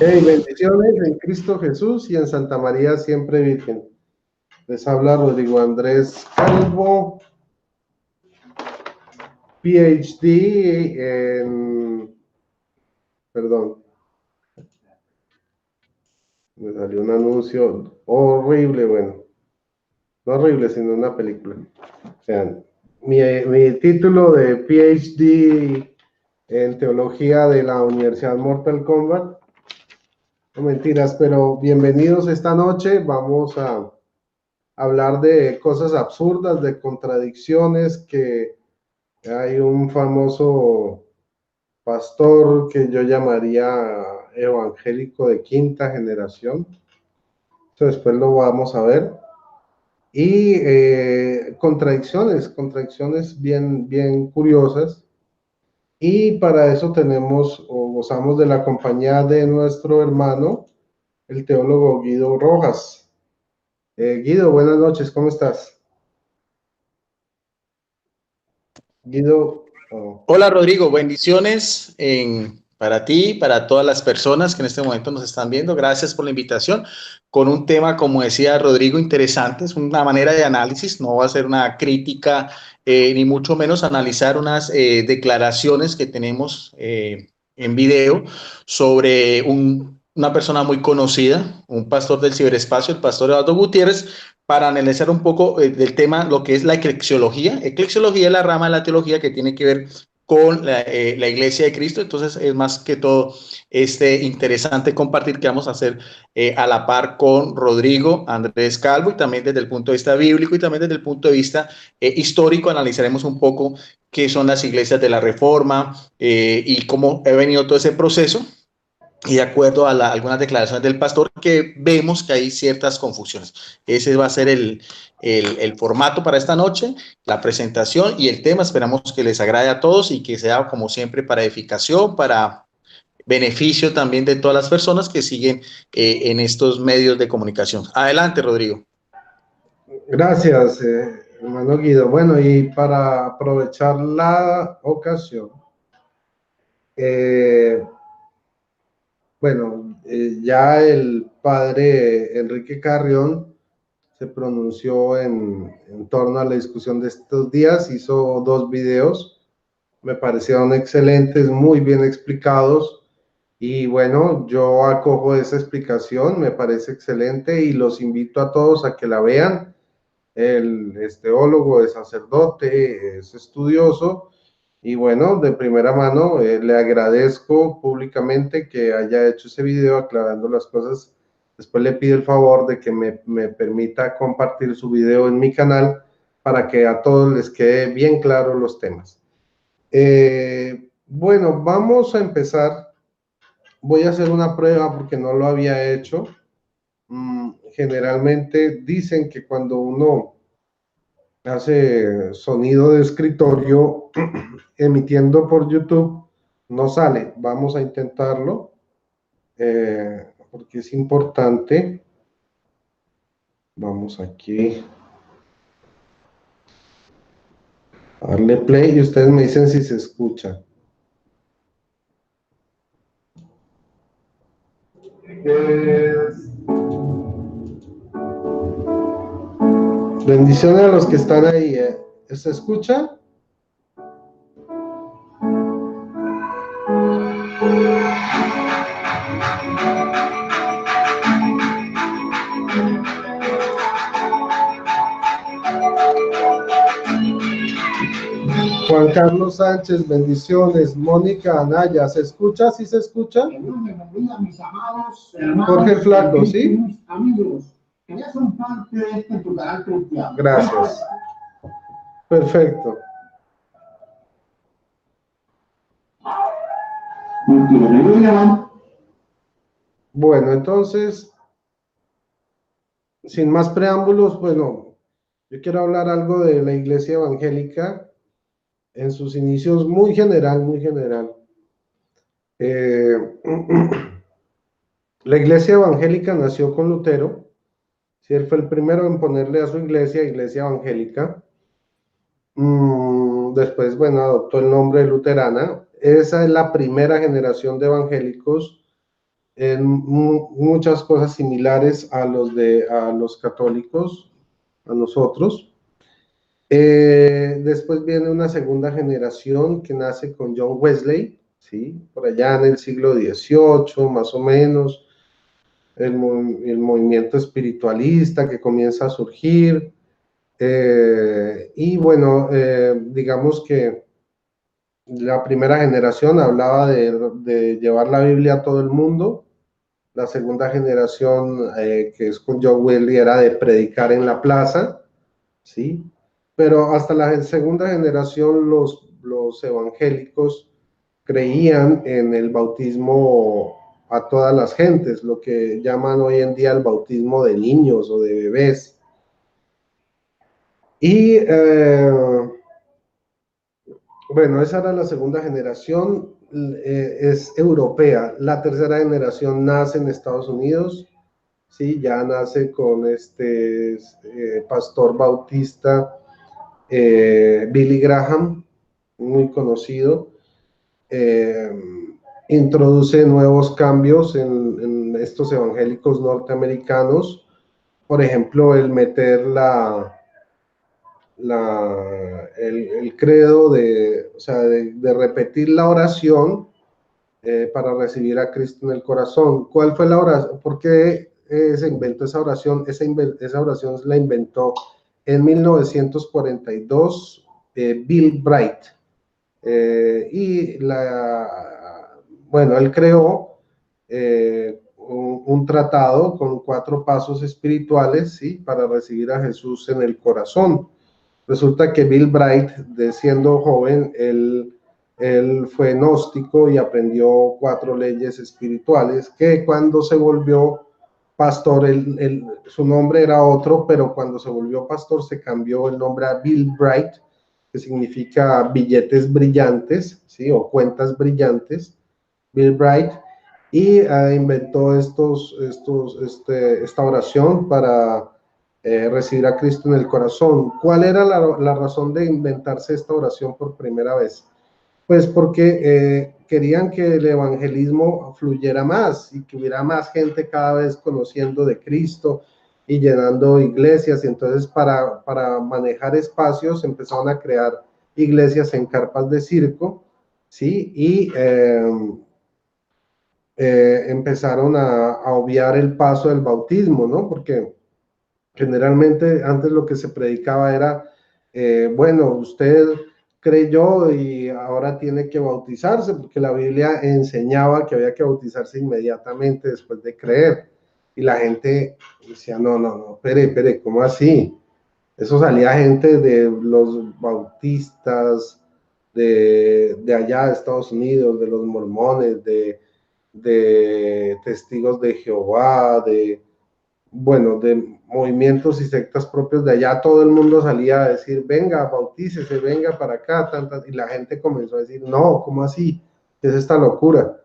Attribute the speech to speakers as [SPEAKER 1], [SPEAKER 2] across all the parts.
[SPEAKER 1] Hey, bendiciones en Cristo Jesús y en Santa María siempre Virgen. Les habla Rodrigo Andrés Calvo, PhD en... Perdón, me salió un anuncio horrible, bueno, no horrible, sino una película. O sea, mi título de PhD en Teología de la Universidad Mortal Kombat. No mentiras, pero bienvenidos esta noche. Vamos a hablar de cosas absurdas, de contradicciones, que hay un famoso pastor que yo llamaría evangélico de quinta generación. Eso después lo vamos a ver. Y contradicciones bien curiosas. Y para eso tenemos o gozamos de la compañía de nuestro hermano, el teólogo Guido Rojas. Guido, buenas noches, ¿cómo estás? Guido. Oh.
[SPEAKER 2] Hola Rodrigo, bendiciones para ti y para todas las personas que en este momento nos están viendo. Gracias por la invitación con un tema, como decía Rodrigo, interesante. Es una manera de análisis, no va a ser una crítica ni mucho menos analizar unas declaraciones que tenemos en video sobre una persona muy conocida, un pastor del ciberespacio, el pastor Eduardo Gutiérrez, para analizar un poco del tema, lo que es la eclesiología. Eclesiología es la rama de la teología que tiene que ver con la Iglesia de Cristo. Entonces es más que todo interesante compartir que vamos a hacer a la par con Rodrigo Andrés Calvo, y también desde el punto de vista bíblico y también desde el punto de vista histórico analizaremos un poco qué son las iglesias de la Reforma y cómo ha venido todo ese proceso. Y de acuerdo a algunas declaraciones del pastor, que vemos que hay ciertas confusiones. Ese va a ser el formato para esta noche, la presentación y el tema. Esperamos que les agrade a todos y que sea, como siempre, para edificación, para beneficio también de todas las personas que siguen en estos medios de comunicación. Adelante, Rodrigo.
[SPEAKER 1] Gracias, hermano Guido. Bueno, y para aprovechar la ocasión, eh, bueno, ya el padre Enrique Carrión se pronunció en torno a la discusión de estos días, hizo 2 videos, me parecieron excelentes, muy bien explicados, y bueno, yo acojo esa explicación, me parece excelente y los invito a todos a que la vean. Él es teólogo, es sacerdote, es estudioso, y bueno, de primera mano le agradezco públicamente que haya hecho ese video aclarando las cosas. Después le pido el favor de que me permita compartir su video en mi canal para que a todos les quede bien claro los temas. Bueno, vamos a empezar. Voy a hacer una prueba porque no lo había hecho. Generalmente dicen que cuando uno hace sonido de escritorio emitiendo por YouTube, no sale. Vamos a intentarlo porque es importante. Vamos aquí a darle play y ustedes me dicen si se escucha. Bendiciones a los que están ahí. ¿Se escucha? Juan Carlos Sánchez, bendiciones. Mónica Anaya, ¿se escucha? ¿Sí se escucha? Jorge Flaco, ¿sí? Amigos, que ya son parte de este tutorial cristiano. Gracias. Perfecto. Bueno, entonces, sin más preámbulos, bueno, yo quiero hablar algo de la iglesia evangélica en sus inicios, muy general, muy general. La iglesia evangélica nació con Lutero. Si él fue el primero en ponerle a su iglesia, iglesia evangélica. Después, bueno, adoptó el nombre de luterana. Esa es la primera generación de evangélicos en muchas cosas similares a los católicos, a nosotros. Después viene una segunda generación que nace con John Wesley, ¿sí? Por allá en el siglo XVIII, más o menos, el movimiento espiritualista que comienza a surgir. Y bueno, digamos que la primera generación hablaba de llevar la Biblia a todo el mundo. La segunda generación, que es con John Wesley, era de predicar en la plaza, ¿sí? Pero hasta la segunda generación los evangélicos creían en el bautismo a todas las gentes, lo que llaman hoy en día el bautismo de niños o de bebés. Y bueno, esa era la segunda generación, es europea. La tercera generación nace en Estados Unidos, sí, ya nace con este pastor bautista, Billy Graham, muy conocido. eh, Introduce nuevos cambios en estos evangélicos norteamericanos, por ejemplo, el meter el credo o sea, de repetir la oración para recibir a Cristo en el corazón. ¿Cuál fue la oración? ¿Por qué se inventó esa oración? Esa oración la inventó en 1942 Bill Bright. Bueno, él creó un tratado con 4 pasos espirituales, ¿sí? Para recibir a Jesús en el corazón. Resulta que Bill Bright, siendo joven, él fue gnóstico y aprendió 4 leyes espirituales que cuando se volvió pastor, su nombre era otro, pero cuando se volvió pastor se cambió el nombre a Bill Bright, que significa billetes brillantes, ¿sí? O cuentas brillantes, Bill Bright, y inventó esta oración para recibir a Cristo en el corazón. ¿Cuál era la razón de inventarse esta oración por primera vez? Pues porque querían que el evangelismo fluyera más y que hubiera más gente cada vez conociendo de Cristo y llenando iglesias. Y entonces para manejar espacios empezaron a crear iglesias en carpas de circo, ¿sí? Y empezaron a obviar el paso del bautismo, ¿no? Porque generalmente antes lo que se predicaba era, bueno, usted creyó y ahora tiene que bautizarse, porque la Biblia enseñaba que había que bautizarse inmediatamente después de creer. Y la gente decía, no, no, no, espere, ¿cómo así? Eso salía gente de los bautistas, de allá de Estados Unidos, de los mormones, de testigos de Jehová, bueno, de movimientos y sectas propios de allá. Todo el mundo salía a decir, venga, bautícese, venga para acá, y la gente comenzó a decir, no, ¿cómo así? ¿Qué es esta locura?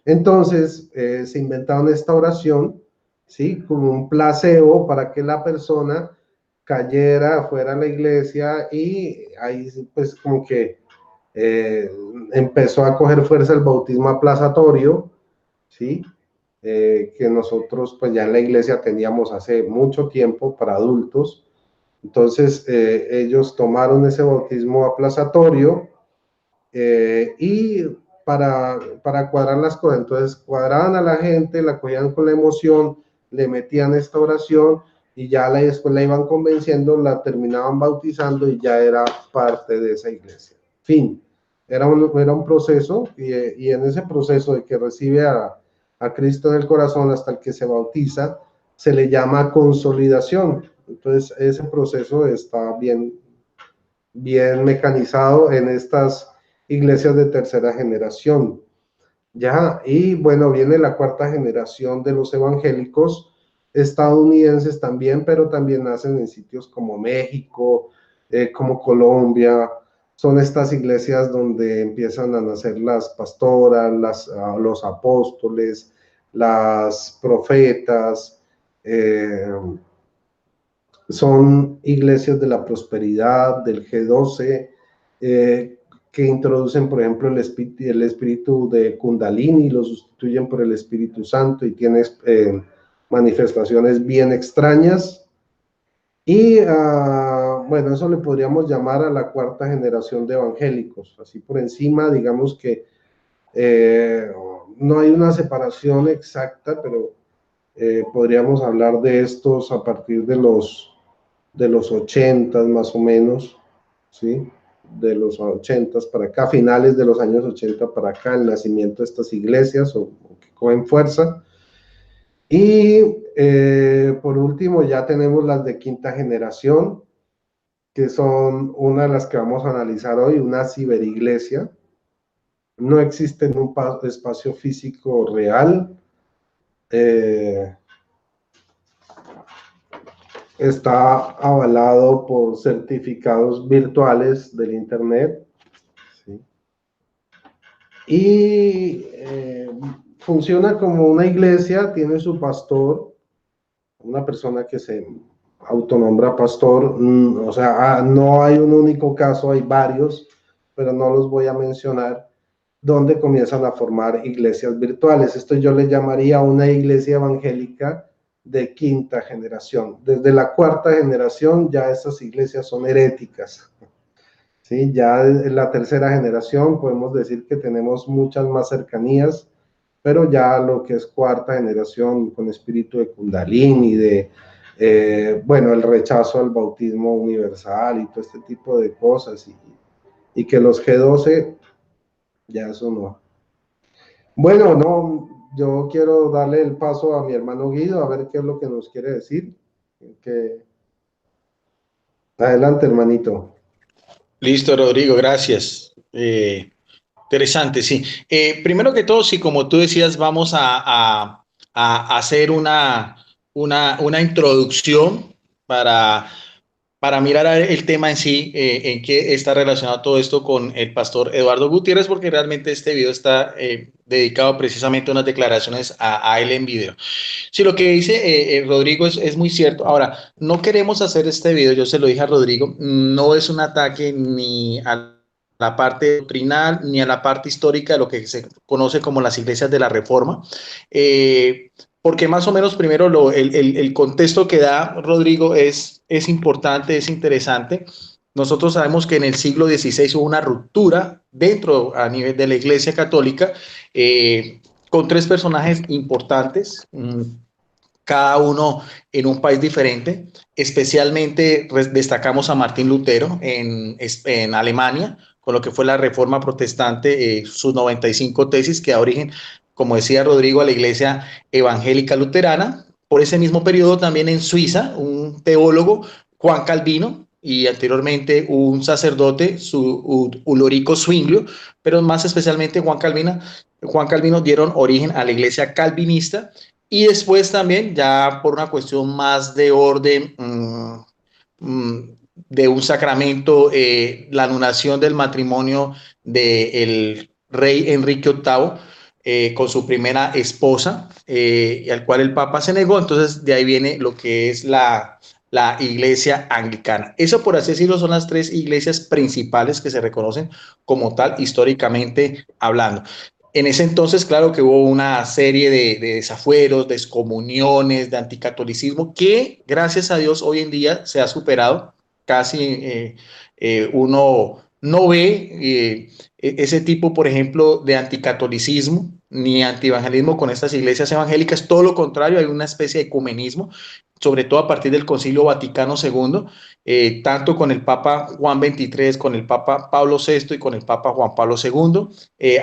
[SPEAKER 1] Entonces se inventaron esta oración, ¿sí? Como un placebo para que la persona cayera, fuera a la iglesia, y ahí pues como que empezó a coger fuerza el bautismo aplazatorio, ¿sí? Que nosotros pues ya en la iglesia teníamos hace mucho tiempo para adultos. Entonces ellos tomaron ese bautismo aplazatorio y para cuadrar las cosas, entonces cuadraban a la gente, la cogían con la emoción, le metían esta oración y ya después la iban convenciendo, la terminaban bautizando y ya era parte de esa iglesia. Fin, era un proceso y en ese proceso de que recibe a Cristo en el corazón hasta el que se bautiza, se le llama consolidación. Entonces ese proceso está bien mecanizado en estas iglesias de tercera generación. Ya, y bueno, viene la cuarta generación de los evangélicos estadounidenses también, pero también nacen en sitios como México, como Colombia. Son estas iglesias donde empiezan a nacer las pastoras, los apóstoles, las profetas. Son iglesias de la prosperidad, del G12, que introducen, por ejemplo, el espíritu de Kundalini, lo sustituyen por el Espíritu Santo y tienes manifestaciones bien extrañas. Y bueno, eso le podríamos llamar a la cuarta generación de evangélicos. Así por encima, digamos que no hay una separación exacta, pero podríamos hablar de estos a partir de los 80 más o menos, ¿sí? De los 80 para acá, finales de los años 80 para acá, el nacimiento de estas iglesias o que cogen fuerza. Y por último ya tenemos las de quinta generación, que son una de las que vamos a analizar hoy, una ciberiglesia. No existe en un espacio físico real. Está avalado por certificados virtuales del Internet, ¿sí? Y funciona como una iglesia, tiene su pastor, una persona que se autonombra pastor, o sea, no hay un único caso, hay varios, pero no los voy a mencionar, donde comienzan a formar iglesias virtuales. Esto yo le llamaría una iglesia evangélica de quinta generación. Desde la cuarta generación ya esas iglesias son heréticas, ¿sí? Ya en la tercera generación podemos decir que tenemos muchas más cercanías, pero ya lo que es cuarta generación con espíritu de Kundalini, bueno, el rechazo al bautismo universal y todo este tipo de cosas, y que los G12, ya eso no. Bueno, no, yo quiero darle el paso a mi hermano Guido, a ver qué es lo que nos quiere decir. Adelante, hermanito.
[SPEAKER 2] Listo, Rodrigo, gracias. Interesante, sí. Primero que todo, sí, como tú decías, vamos a hacer una introducción para mirar el tema en sí, en qué está relacionado todo esto con el pastor Eduardo Gutiérrez, porque realmente este video está dedicado precisamente a unas declaraciones a él en video. Sí, lo que dice Rodrigo es muy cierto. Ahora, no queremos hacer este video, yo se lo dije a Rodrigo, no es un ataque ni a la parte doctrinal ni a la parte histórica de lo que se conoce como las iglesias de la Reforma. Porque más o menos primero el contexto que da Rodrigo es importante, es interesante. Nosotros sabemos que en el siglo XVI hubo una ruptura dentro a nivel de la Iglesia Católica con tres personajes importantes, cada uno en un país diferente. Especialmente destacamos a Martín Lutero en Alemania, con lo que fue la Reforma Protestante, sus 95 tesis que da origen, como decía Rodrigo, a la Iglesia Evangélica Luterana. Por ese mismo periodo también en Suiza, un teólogo, Juan Calvino, y anteriormente un sacerdote, Ulrico Zwinglio, pero más especialmente Juan Calvino dieron origen a la Iglesia calvinista. Y después también, ya por una cuestión más de orden de un sacramento, la anulación del matrimonio del rey Enrique VIII con su primera esposa, al cual el Papa se negó. Entonces, de ahí viene lo que es la iglesia anglicana. Eso, por así decirlo, son las tres iglesias principales que se reconocen como tal, históricamente hablando. En ese entonces, claro que hubo una serie de desafueros, de excomuniones, de anticatolicismo, que gracias a Dios hoy en día se ha superado. Casi uno no ve ese tipo, por ejemplo, de anticatolicismo ni antievangelismo con estas iglesias evangélicas. Todo lo contrario, hay una especie de ecumenismo, sobre todo a partir del Concilio Vaticano II, tanto con el Papa Juan XXIII, con el Papa Pablo VI y con el Papa Juan Pablo II.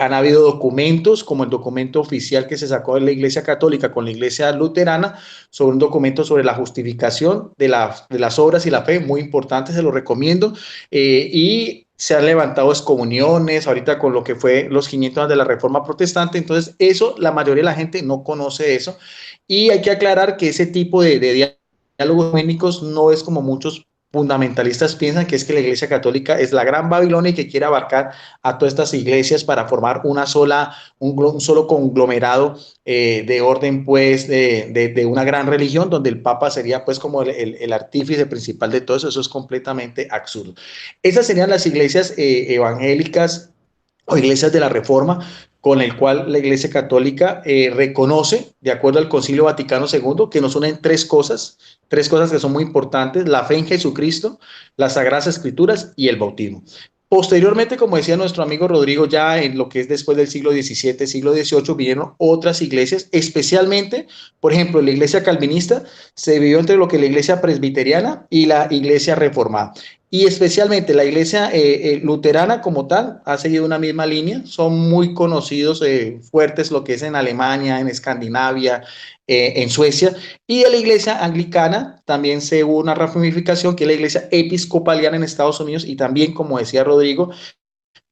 [SPEAKER 2] Han habido documentos, como el documento oficial que se sacó de la Iglesia Católica con la Iglesia Luterana, sobre un documento sobre la justificación de las obras y la fe, muy importante, se lo recomiendo. Y se han levantado excomuniones, ahorita con lo que fue los 500 años de la Reforma Protestante. Entonces, eso, la mayoría de la gente no conoce eso. Y hay que aclarar que ese tipo de diálogos ecuménicos no es como muchos fundamentalistas piensan que es que la Iglesia Católica es la gran Babilonia y que quiere abarcar a todas estas iglesias para formar un solo conglomerado de orden, pues, de una gran religión, donde el Papa sería, pues, como el artífice principal de todo eso. Eso es completamente absurdo. Esas serían las iglesias evangélicas o iglesias de la Reforma, con el cual la Iglesia Católica reconoce, de acuerdo al Concilio Vaticano II, que nos unen tres cosas que son muy importantes: la fe en Jesucristo, las Sagradas Escrituras y el bautismo. Posteriormente, como decía nuestro amigo Rodrigo, ya en lo que es después del siglo XVII, siglo XVIII, vinieron otras iglesias, especialmente, por ejemplo, la iglesia calvinista se dividió entre lo que es la iglesia presbiteriana y la iglesia reformada. Y especialmente la iglesia luterana como tal ha seguido una misma línea. Son muy conocidos, fuertes, lo que es en Alemania, en Escandinavia, en Suecia. Y de la iglesia anglicana también se hubo una ramificación, que es la iglesia episcopaliana en Estados Unidos. Y también, como decía Rodrigo,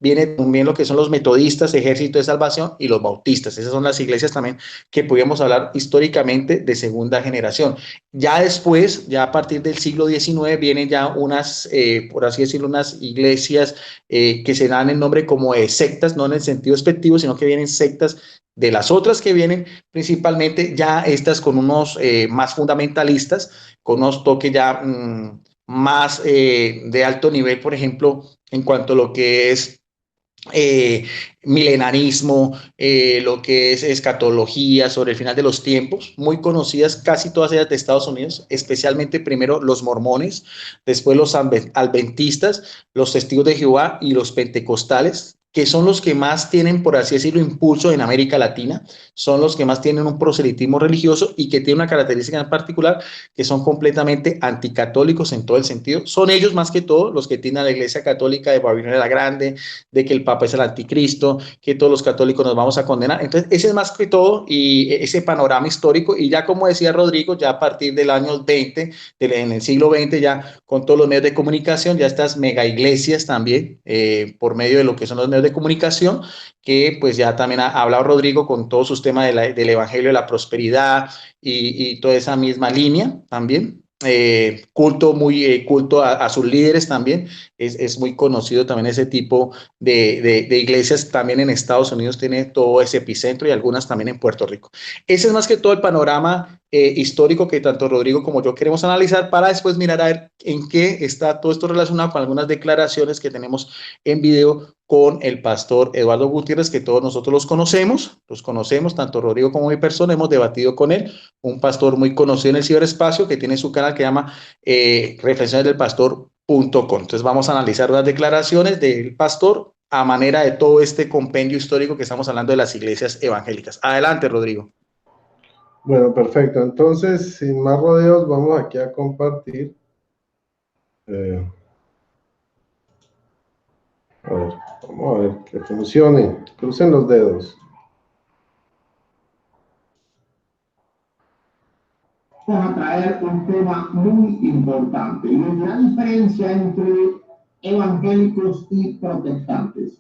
[SPEAKER 2] viene también lo que son los metodistas, Ejército de Salvación, y los bautistas. Esas son las iglesias también que podríamos hablar históricamente de segunda generación. Ya después, ya a partir del siglo XIX, vienen ya unas, por así decirlo, unas iglesias que se dan el nombre como de sectas, no en el sentido despectivo, sino que vienen sectas de las otras que vienen, principalmente ya estas con unos más fundamentalistas, con unos toques ya más de alto nivel, por ejemplo, en cuanto a lo que es milenarismo, lo que es escatología sobre el final de los tiempos, muy conocidas casi todas ellas de Estados Unidos, especialmente primero los mormones, después los adventistas, los testigos de Jehová y los pentecostales, que son los que más tienen, por así decirlo, impulso en América Latina, son los que más tienen un proselitismo religioso y que tienen una característica en particular, que son completamente anticatólicos en todo el sentido. Son ellos más que todo los que tienen a la Iglesia Católica de Babilonia la Grande, de que el Papa es el anticristo, que todos los católicos nos vamos a condenar. Entonces, ese es más que todo y ese panorama histórico. Y ya como decía Rodrigo, ya a partir del año 20, en el siglo XX, ya con todos los medios de comunicación, ya estas mega iglesias también, por medio de lo que son los medios de comunicación, que pues ya también ha hablado Rodrigo con todos sus temas del Evangelio de la Prosperidad y toda esa misma línea también. Culto a sus líderes también, es muy conocido también ese tipo de iglesias. También en Estados Unidos tiene todo ese epicentro y algunas también en Puerto Rico. Ese es más que todo el panorama histórico que tanto Rodrigo como yo queremos analizar, para después mirar a ver en qué está todo esto relacionado con algunas declaraciones que tenemos en video con el pastor Eduardo Gutiérrez, que todos nosotros los conocemos, tanto Rodrigo como mi persona, hemos debatido con él, un pastor muy conocido en el ciberespacio, que tiene su canal que llama Reflexiones del Pastor.com. Entonces vamos a analizar las declaraciones del pastor a manera de todo este compendio histórico que estamos hablando de las iglesias evangélicas. Adelante, Rodrigo.
[SPEAKER 1] Bueno, perfecto. Entonces, sin más rodeos, vamos aquí a compartir. A ver, vamos a ver que funcione. Crucen los dedos.
[SPEAKER 3] Vamos a traer un tema muy importante, y es la diferencia entre evangélicos y protestantes.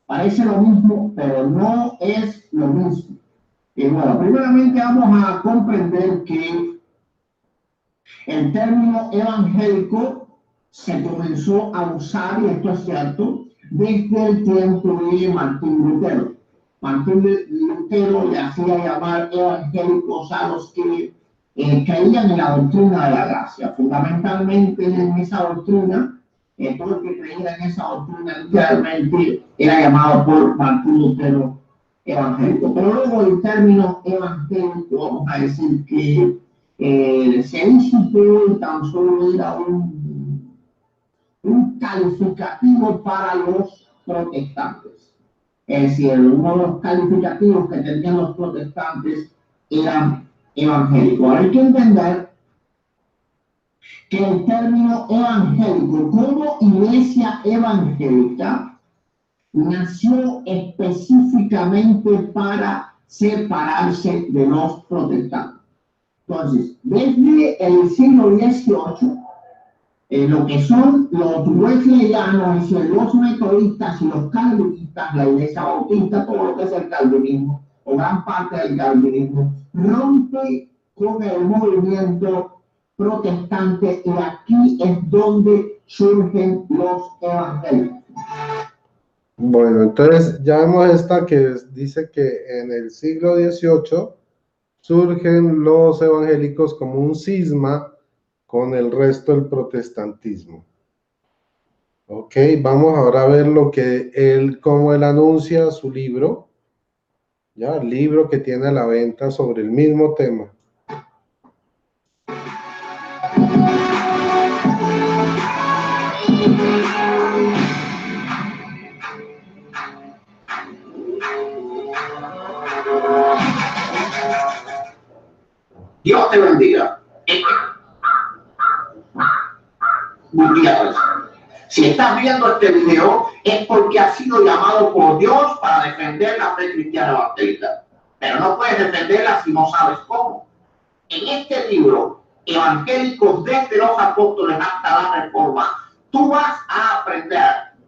[SPEAKER 3] Parece lo mismo, pero no es lo mismo. Y bueno, primeramente vamos a comprender que el término evangélico se comenzó a usar, y esto es cierto, desde el tiempo de Martín Lutero. Martín Lutero le hacía llamar evangélicos a los que creían en la doctrina de la gracia. Fundamentalmente en esa doctrina, todo el que creía en esa doctrina literalmente era llamado por Martín Lutero evangélico. Pero luego el término evangélico, vamos a decir que se disipó y tan solo era un calificativo para los protestantes. Es decir, uno de los calificativos que tenían los protestantes eran evangélicos. Ahora hay que entender que el término evangélico como iglesia evangélica nació específicamente para separarse de los protestantes. Entonces, desde el siglo XVIII, lo que son los wesleyanos, los metodistas y los calvinistas, la iglesia bautista, todo lo que es el calvinismo, o gran parte del calvinismo, rompe con el movimiento protestantes, y aquí es donde surgen los evangélicos.
[SPEAKER 1] Bueno, entonces ya vemos esta que dice que en el siglo XVIII surgen los evangélicos como un cisma con el resto del protestantismo. Ok, vamos ahora a ver cómo él anuncia su libro, ya, el libro que tiene a la venta sobre el mismo tema.
[SPEAKER 3] Dios te bendiga. Gutiérrez. Si estás viendo este video es porque has sido llamado por Dios para defender la fe cristiana evangélica. Pero no puedes defenderla si no sabes cómo. En este libro, Evangélicos desde los Apóstoles hasta la Reforma, tú vas a aprender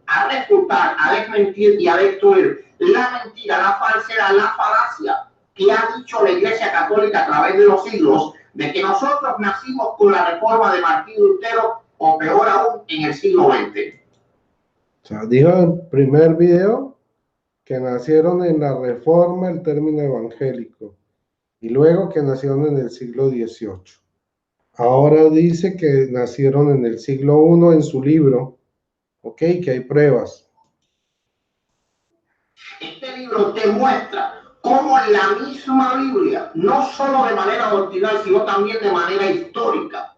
[SPEAKER 3] a refutar, a desmentir y a destruir la mentira, la falsedad, la falacia que ha dicho la Iglesia Católica a través de los siglos, de que nosotros nacimos con la reforma de Martín Lutero, o peor aún, en el siglo XX.
[SPEAKER 1] O sea, dijo en el primer video que nacieron en la Reforma el término evangélico, y luego que nacieron en el siglo XVIII. Ahora dice que nacieron en el siglo I en su libro, ok, que hay pruebas.
[SPEAKER 3] Este libro te muestra cómo la misma Biblia, no solo de manera doctrinal, sino también de manera histórica,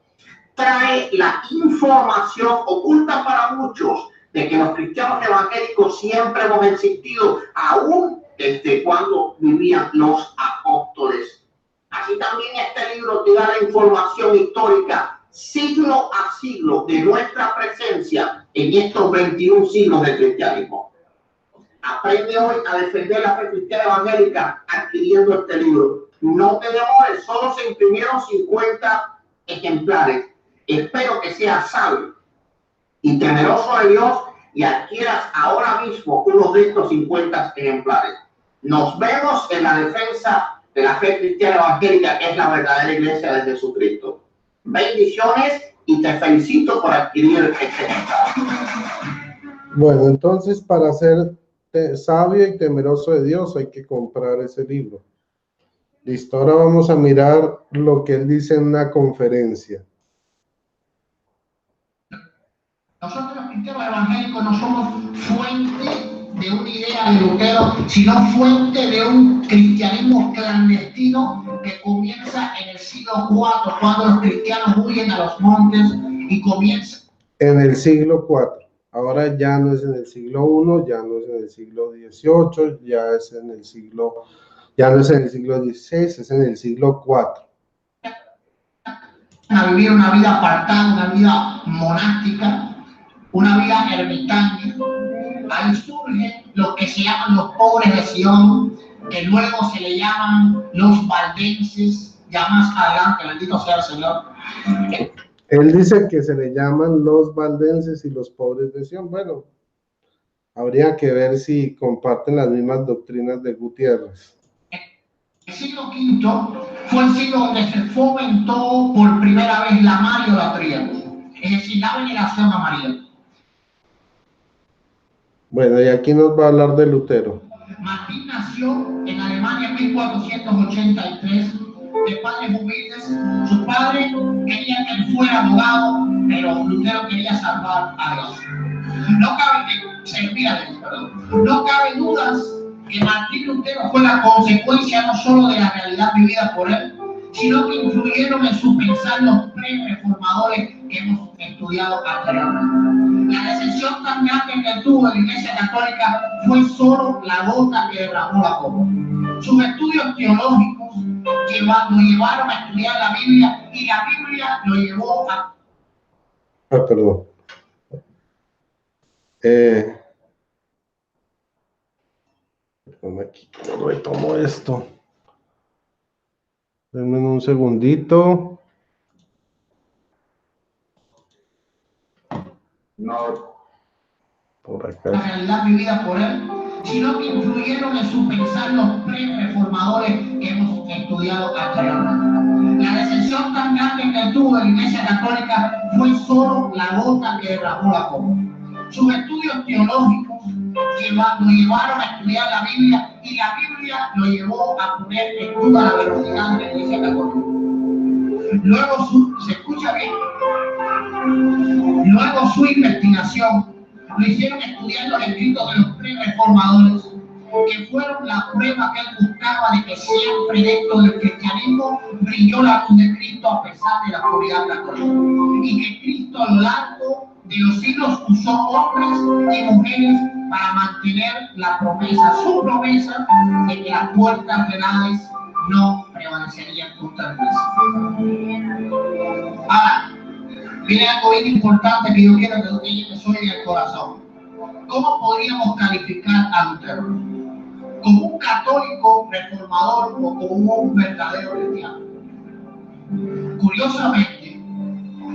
[SPEAKER 3] trae la información oculta para muchos de que los cristianos evangélicos siempre hemos existido, aún desde cuando vivían los apóstoles. Así también este libro te da la información histórica, siglo a siglo, de nuestra presencia en estos 21 siglos de cristianismo. Aprende hoy a defender la fe cristiana evangélica adquiriendo este libro. No te demores, solo se imprimieron 50 ejemplares. Espero que seas sabio y temeroso de Dios y adquieras ahora mismo uno de estos 50 ejemplares. Nos vemos en la defensa de la fe cristiana evangélica, que es la verdadera iglesia de Jesucristo. Bendiciones y te felicito por adquirir este ejemplar.
[SPEAKER 1] Bueno, entonces para ser sabio y temeroso de Dios hay que comprar ese libro. Listo, ahora vamos a mirar lo que él dice en una conferencia.
[SPEAKER 3] Nosotros los cristianos evangélicos no somos fuente de una idea de Lutero, sino fuente de un cristianismo clandestino que comienza en el siglo IV, cuando los cristianos huyen a los montes y comienza.
[SPEAKER 1] En el siglo IV. Ahora ya no es en el siglo I, ya no es en el siglo XVIII, ya es en el siglo, ya no es en el siglo XVI, es en el siglo IV.
[SPEAKER 3] A vivir una vida apartada, una vida monástica, una vida ermitaña. Ahí surgen lo que se llaman los pobres de Sion, que luego se le llaman los valdenses. Ya más adelante, bendito sea el Señor.
[SPEAKER 1] Él dice que se le llaman los valdenses y los pobres de Sion. Bueno, habría que ver si comparten las mismas doctrinas de Gutiérrez.
[SPEAKER 3] El siglo V fue el siglo donde se fomentó por primera vez la mariolatría, es decir, la veneración a María.
[SPEAKER 1] Bueno, y aquí nos va a hablar de Lutero.
[SPEAKER 3] Martín nació en Alemania en 1483, de padres humildes. Su padre quería que él fuera abogado, pero Lutero quería salvar a Dios. No cabe dudas que Martín Lutero fue la consecuencia no solo de la realidad vivida por él, sino que influyeron en su pensar los pre-reformadores que hemos estudiado anteriormente. La decepción tan grande que tuvo la Iglesia Católica fue solo la gota que derramó la copa. Sus estudios teológicos lo llevaron a estudiar la Biblia, y la Biblia lo llevó a...
[SPEAKER 1] Perdón. Aquí retomo esto. Denme un segundito.
[SPEAKER 3] No.
[SPEAKER 1] Por acá.
[SPEAKER 3] La realidad vivida por él, sino que influyeron en su pensar los pre-reformadores que hemos estudiado anteriormente. La decepción tan grande que tuvo la Iglesia Católica fue solo la gota que derramó la copa. Sus estudios teológicos lo llevaron a estudiar la Biblia, y la Biblia lo llevó a poner en duda la veracidad de la Iglesia Católica. Luego ¿se escucha bien? Luego su investigación lo hicieron estudiar los escritos de los pre-reformadores, que fueron la prueba que él buscaba de que siempre dentro del cristianismo brilló la luz de Cristo a pesar de la oscuridad católica, y que Cristo a lo largo de los siglos usó hombres y mujeres para mantener la promesa, su promesa, de que las puertas del Hades no prevalecerían contra el Mesías. Ahora, viene algo bien importante que yo quiero que ustedes me suene el corazón. ¿Cómo podríamos calificar a Lutero? ¿Como un católico reformador o como un verdadero cristiano? Curiosamente,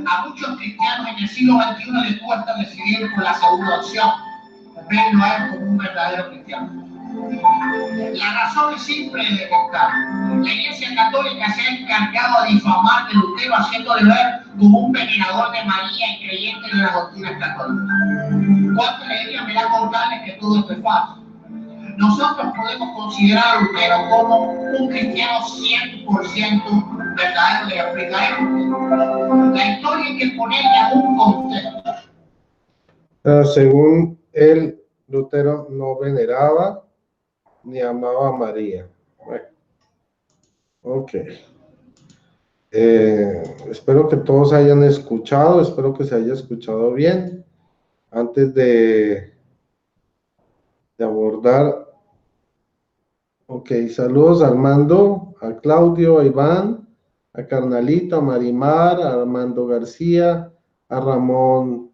[SPEAKER 3] a muchos cristianos en el siglo XXI les cuesta decidir por la segunda opción, verlo a él como un verdadero cristiano. La razón es simple de detectar. La Iglesia Católica se ha encargado de difamar de Lutero, haciéndole ver como un venerador de María y creyente de las doctrinas católicas. ¿Cuánta alegría me da contarles que todo esto es falso? Nosotros podemos considerar a Lutero como un cristiano 100% verdadero. Le explicaremos. La historia hay que ponerla en un contexto.
[SPEAKER 1] Según él, Lutero no veneraba ni amaba a María. Bueno, ok. Espero que todos hayan escuchado, espero que se haya escuchado bien. Antes de abordar, ok, saludos a Armando, a Claudio, a Iván, a Carnalito, a Marimar, a Armando García, a Ramón,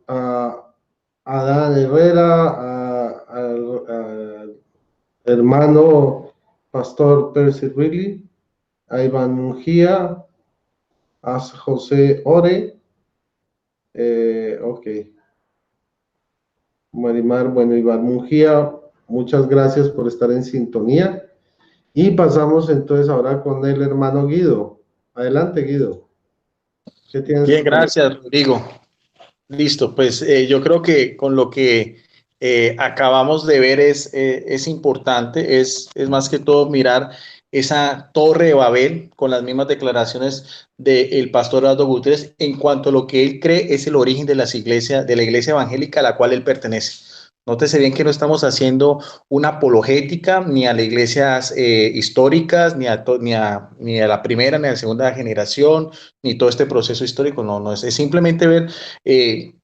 [SPEAKER 1] a Adán Herrera, al hermano Pastor Percy Ridley, a Iván Mungía, a José Ore, ok. Marimar, bueno, Iván Mungía, muchas gracias por estar en sintonía. Y pasamos entonces ahora con el hermano Guido. Adelante, Guido. ¿Qué tienes?
[SPEAKER 2] Bien, gracias, Rodrigo. Listo, pues yo creo que con lo que acabamos de ver es importante, es más que todo mirar esa torre de Babel con las mismas declaraciones del pastor Eduardo Gutiérrez en cuanto a lo que él cree es el origen de las iglesias, de la iglesia evangélica a la cual él pertenece. Nótese bien que no estamos haciendo una apologética ni a las iglesias históricas, ni a la primera, ni a la segunda generación, ni todo este proceso histórico. No es simplemente ver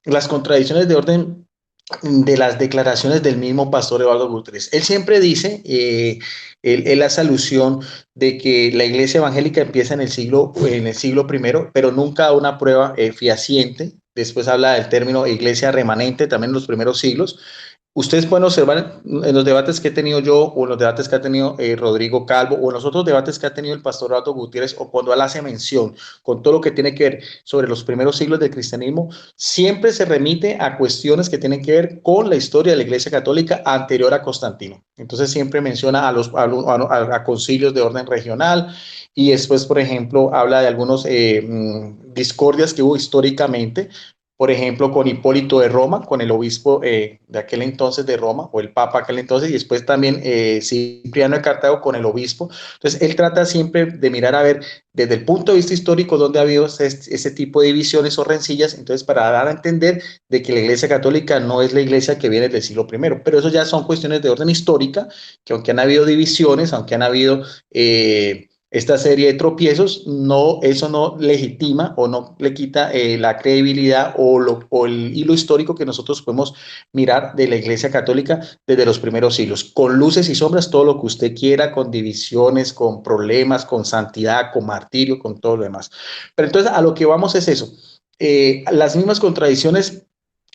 [SPEAKER 2] las contradicciones de orden de las declaraciones del mismo pastor Eduardo Gutiérrez. Él siempre dice, él hace alusión de que la iglesia evangélica empieza en el siglo I, pero nunca da una prueba fehaciente. Después habla del término iglesia remanente, también en los primeros siglos. Ustedes pueden observar en los debates que he tenido yo, o en los debates que ha tenido Rodrigo Calvo, o en los otros debates que ha tenido el pastor Eduardo Gutiérrez, o cuando él hace mención con todo lo que tiene que ver sobre los primeros siglos del cristianismo, siempre se remite a cuestiones que tienen que ver con la historia de la Iglesia Católica anterior a Constantino. Entonces siempre menciona a concilios de orden regional, y después, por ejemplo, habla de algunos discordias que hubo históricamente, por ejemplo, con Hipólito de Roma, con el obispo de aquel entonces de Roma, o el papa aquel entonces, y después también Cipriano de Cartago con el obispo. Entonces, él trata siempre de mirar a ver desde el punto de vista histórico dónde ha habido ese tipo de divisiones o rencillas, entonces para dar a entender de que la Iglesia Católica no es la iglesia que viene del siglo I. Pero eso ya son cuestiones de orden histórica, que aunque han habido divisiones, aunque han habido esta serie de tropiezos, eso no legitima o no le quita la credibilidad o el hilo histórico que nosotros podemos mirar de la Iglesia Católica desde los primeros siglos, con luces y sombras, todo lo que usted quiera, con divisiones, con problemas, con santidad, con martirio, con todo lo demás. Pero entonces a lo que vamos es eso, las mismas contradicciones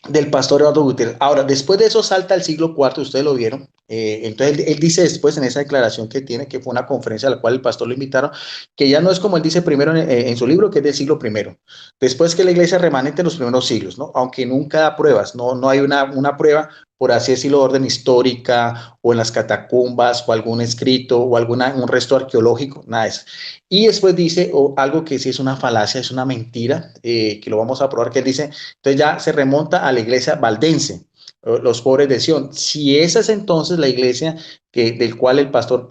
[SPEAKER 2] del pastor Eduardo Gutiérrez. Ahora, después de eso salta al siglo IV, ustedes lo vieron. Entonces, él dice después en esa declaración que tiene, que fue una conferencia a la cual el pastor lo invitaron, que ya no es como él dice primero en su libro, que es del siglo I. Después que la iglesia remanente en los primeros siglos, ¿no? Aunque nunca da pruebas, no hay una prueba por así decirlo, orden histórica o en las catacumbas o algún escrito o un resto arqueológico, nada de eso. Y después dice algo que sí es una falacia, es una mentira, que lo vamos a probar, que él dice, entonces ya se remonta a la iglesia valdense, los pobres de Sion. Si esa es entonces la iglesia del cual el pastor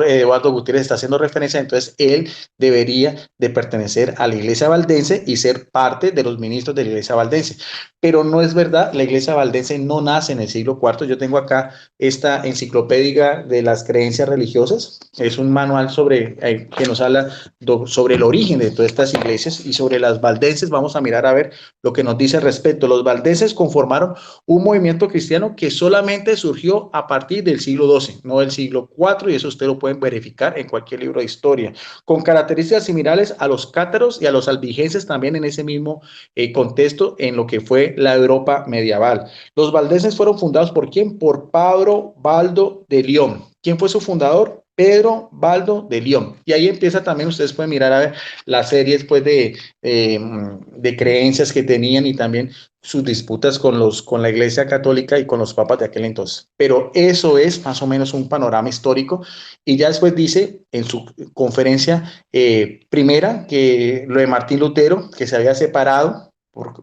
[SPEAKER 2] Eduardo Gutiérrez está haciendo referencia, entonces él debería de pertenecer a la iglesia valdense y ser parte de los ministros de la iglesia valdense. Pero no es verdad, la iglesia valdense no nace en el siglo IV. Yo tengo acá esta enciclopedia de las creencias religiosas, es un manual que nos habla sobre el origen de todas estas iglesias, y sobre las valdenses vamos a mirar a ver lo que nos dice al respecto. Los valdenses conformaron un movimiento cristiano que solamente surgió a partir del siglo XII, no del siglo IV, y eso ustedes lo pueden verificar en cualquier libro de historia, con características similares a los cátaros y a los albigenses también en ese mismo contexto en lo que fue la Europa medieval. Los valdenses fueron fundados ¿por quién? Por Pedro Baldo de León. ¿Quién fue su fundador? Pedro Baldo de León. Y ahí empieza también, ustedes pueden mirar a ver las series pues, de creencias que tenían, y también sus disputas con la Iglesia Católica y con los papas de aquel entonces. Pero eso es más o menos un panorama histórico. Y ya después dice en su conferencia primera que lo de Martín Lutero, que se había separado,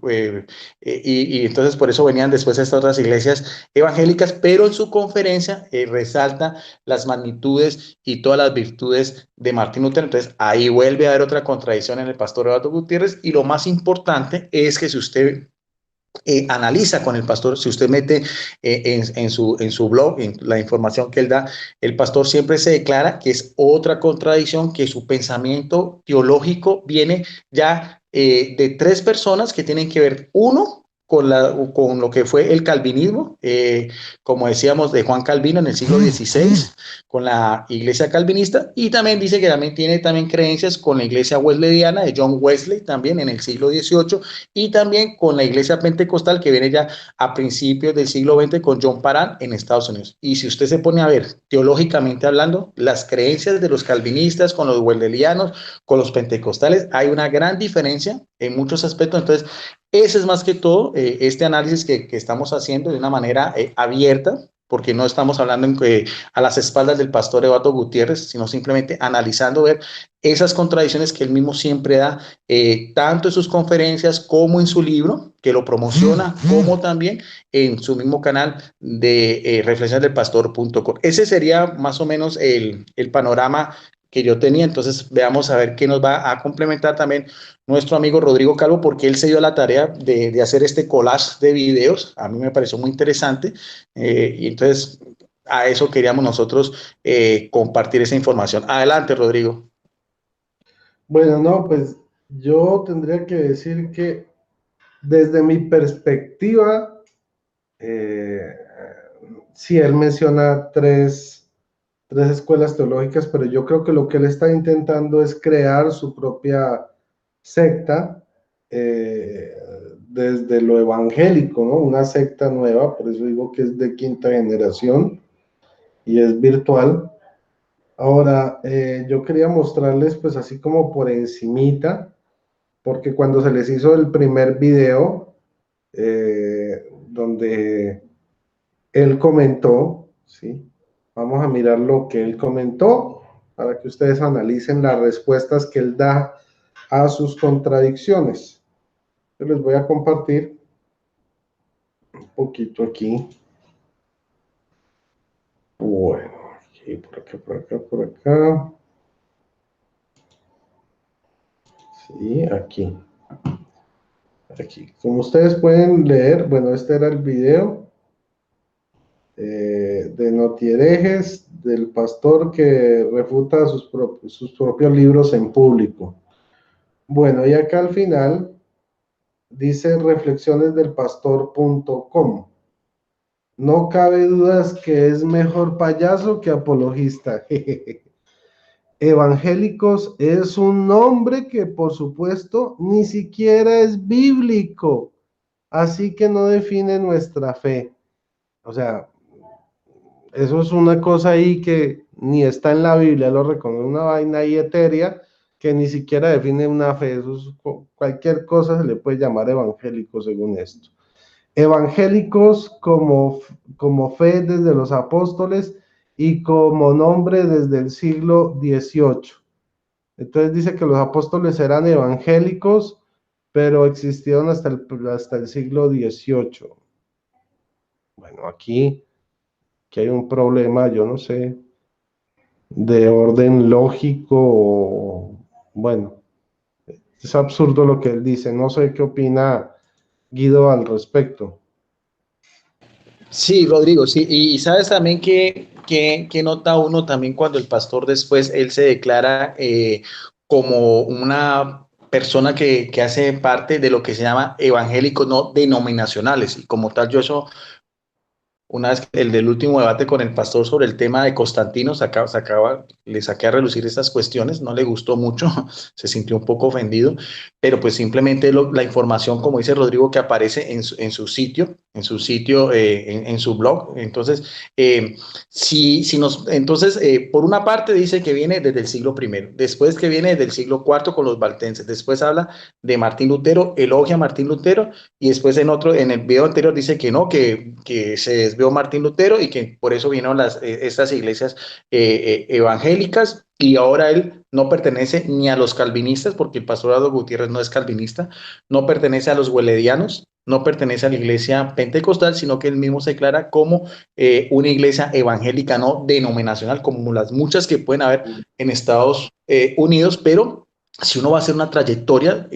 [SPEAKER 2] y entonces por eso venían después estas otras iglesias evangélicas, pero en su conferencia resalta las magnitudes y todas las virtudes de Martín Lutero. Entonces ahí vuelve a haber otra contradicción en el pastor Eduardo Gutiérrez, y lo más importante es que si usted analiza con el pastor, si usted mete en su blog, en la información que él da, el pastor siempre se declara que es otra contradicción, que su pensamiento teológico viene ya de tres personas que tienen que ver, uno, con lo que fue el calvinismo, como decíamos, de Juan Calvino en el siglo XVI, con la iglesia calvinista, y también dice que también tiene creencias con la iglesia wesleyana de John Wesley, también en el siglo XVIII, y también con la iglesia pentecostal que viene ya a principios del siglo XX con John Parham en Estados Unidos. Y si usted se pone a ver, teológicamente hablando, las creencias de los calvinistas con los wesleyanos, con los pentecostales, hay una gran diferencia en muchos aspectos. Entonces, ese es más que todo este análisis que estamos haciendo de una manera abierta, porque no estamos hablando a las espaldas del pastor Eduardo Gutiérrez, sino simplemente analizando, ver esas contradicciones que él mismo siempre da, tanto en sus conferencias como en su libro, que lo promociona, como también en su mismo canal de reflexionesdelpastor.com. Ese sería más o menos el panorama que yo tenía. Entonces veamos a ver qué nos va a complementar también nuestro amigo Rodrigo Calvo, porque él se dio la tarea de hacer este collage de videos. A mí me pareció muy interesante, y entonces a eso queríamos nosotros compartir esa información. Adelante, Rodrigo.
[SPEAKER 1] Bueno, no, pues yo tendría que decir que desde mi perspectiva, sí, él menciona tres escuelas teológicas, pero yo creo que lo que él está intentando es crear su propia secta desde lo evangélico, ¿no? Una secta nueva, por eso digo que es de quinta generación y es virtual. Ahora, yo quería mostrarles, pues así como por encimita, porque cuando se les hizo el primer video, donde él comentó, ¿sí? Vamos a mirar lo que él comentó para que ustedes analicen las respuestas que él da a sus contradicciones. Yo les voy a compartir un poquito aquí. Bueno, aquí, por acá, por acá, por acá. Sí, aquí. Aquí. Como ustedes pueden leer, bueno, este era el video de Notierejes, del pastor que refuta sus propios libros en público. Bueno, y acá al final dice reflexionesdelpastor.com. No cabe dudas que es mejor payaso que apologista. Evangélicos es un nombre que, por supuesto, ni siquiera es bíblico, así que no define nuestra fe. O sea, eso es una cosa ahí que ni está en la Biblia, lo reconoce, una vaina ahí etérea que ni siquiera define una fe. Eso es, cualquier cosa se le puede llamar evangélico según esto. evangélicos como fe desde los apóstoles y como nombre desde el siglo XVIII. Entonces dice que los apóstoles eran evangélicos, pero existieron hasta el siglo XVIII. Bueno, aquí hay un problema, yo no sé, de orden lógico. Bueno, es absurdo lo que él dice. No sé qué opina Guido al respecto.
[SPEAKER 2] Sí, Rodrigo, sí, y sabes también que nota uno también cuando el pastor después él se declara como una persona que hace parte de lo que se llama evangélicos no denominacionales, y como tal yo eso una vez el del último debate con el pastor sobre el tema de Constantino, le saqué a relucir estas cuestiones, no le gustó mucho, se sintió un poco ofendido, pero pues simplemente la información, como dice Rodrigo, que aparece en su sitio, en su blog. Entonces, por una parte dice que viene desde el siglo I, después que viene desde el siglo IV con los valtenses, después habla de Martín Lutero, elogia a Martín Lutero, y después en el video anterior dice que no, que se desvió Martín Lutero y que por eso vinieron estas iglesias evangélicas, y ahora él no pertenece ni a los calvinistas, porque el pastor Eduardo Gutiérrez no es calvinista, no pertenece a los weledianos, no pertenece a la iglesia pentecostal, sino que él mismo se declara como una iglesia evangélica no denominacional, como las muchas que pueden haber en Estados Unidos, pero si uno va a hacer una trayectoria,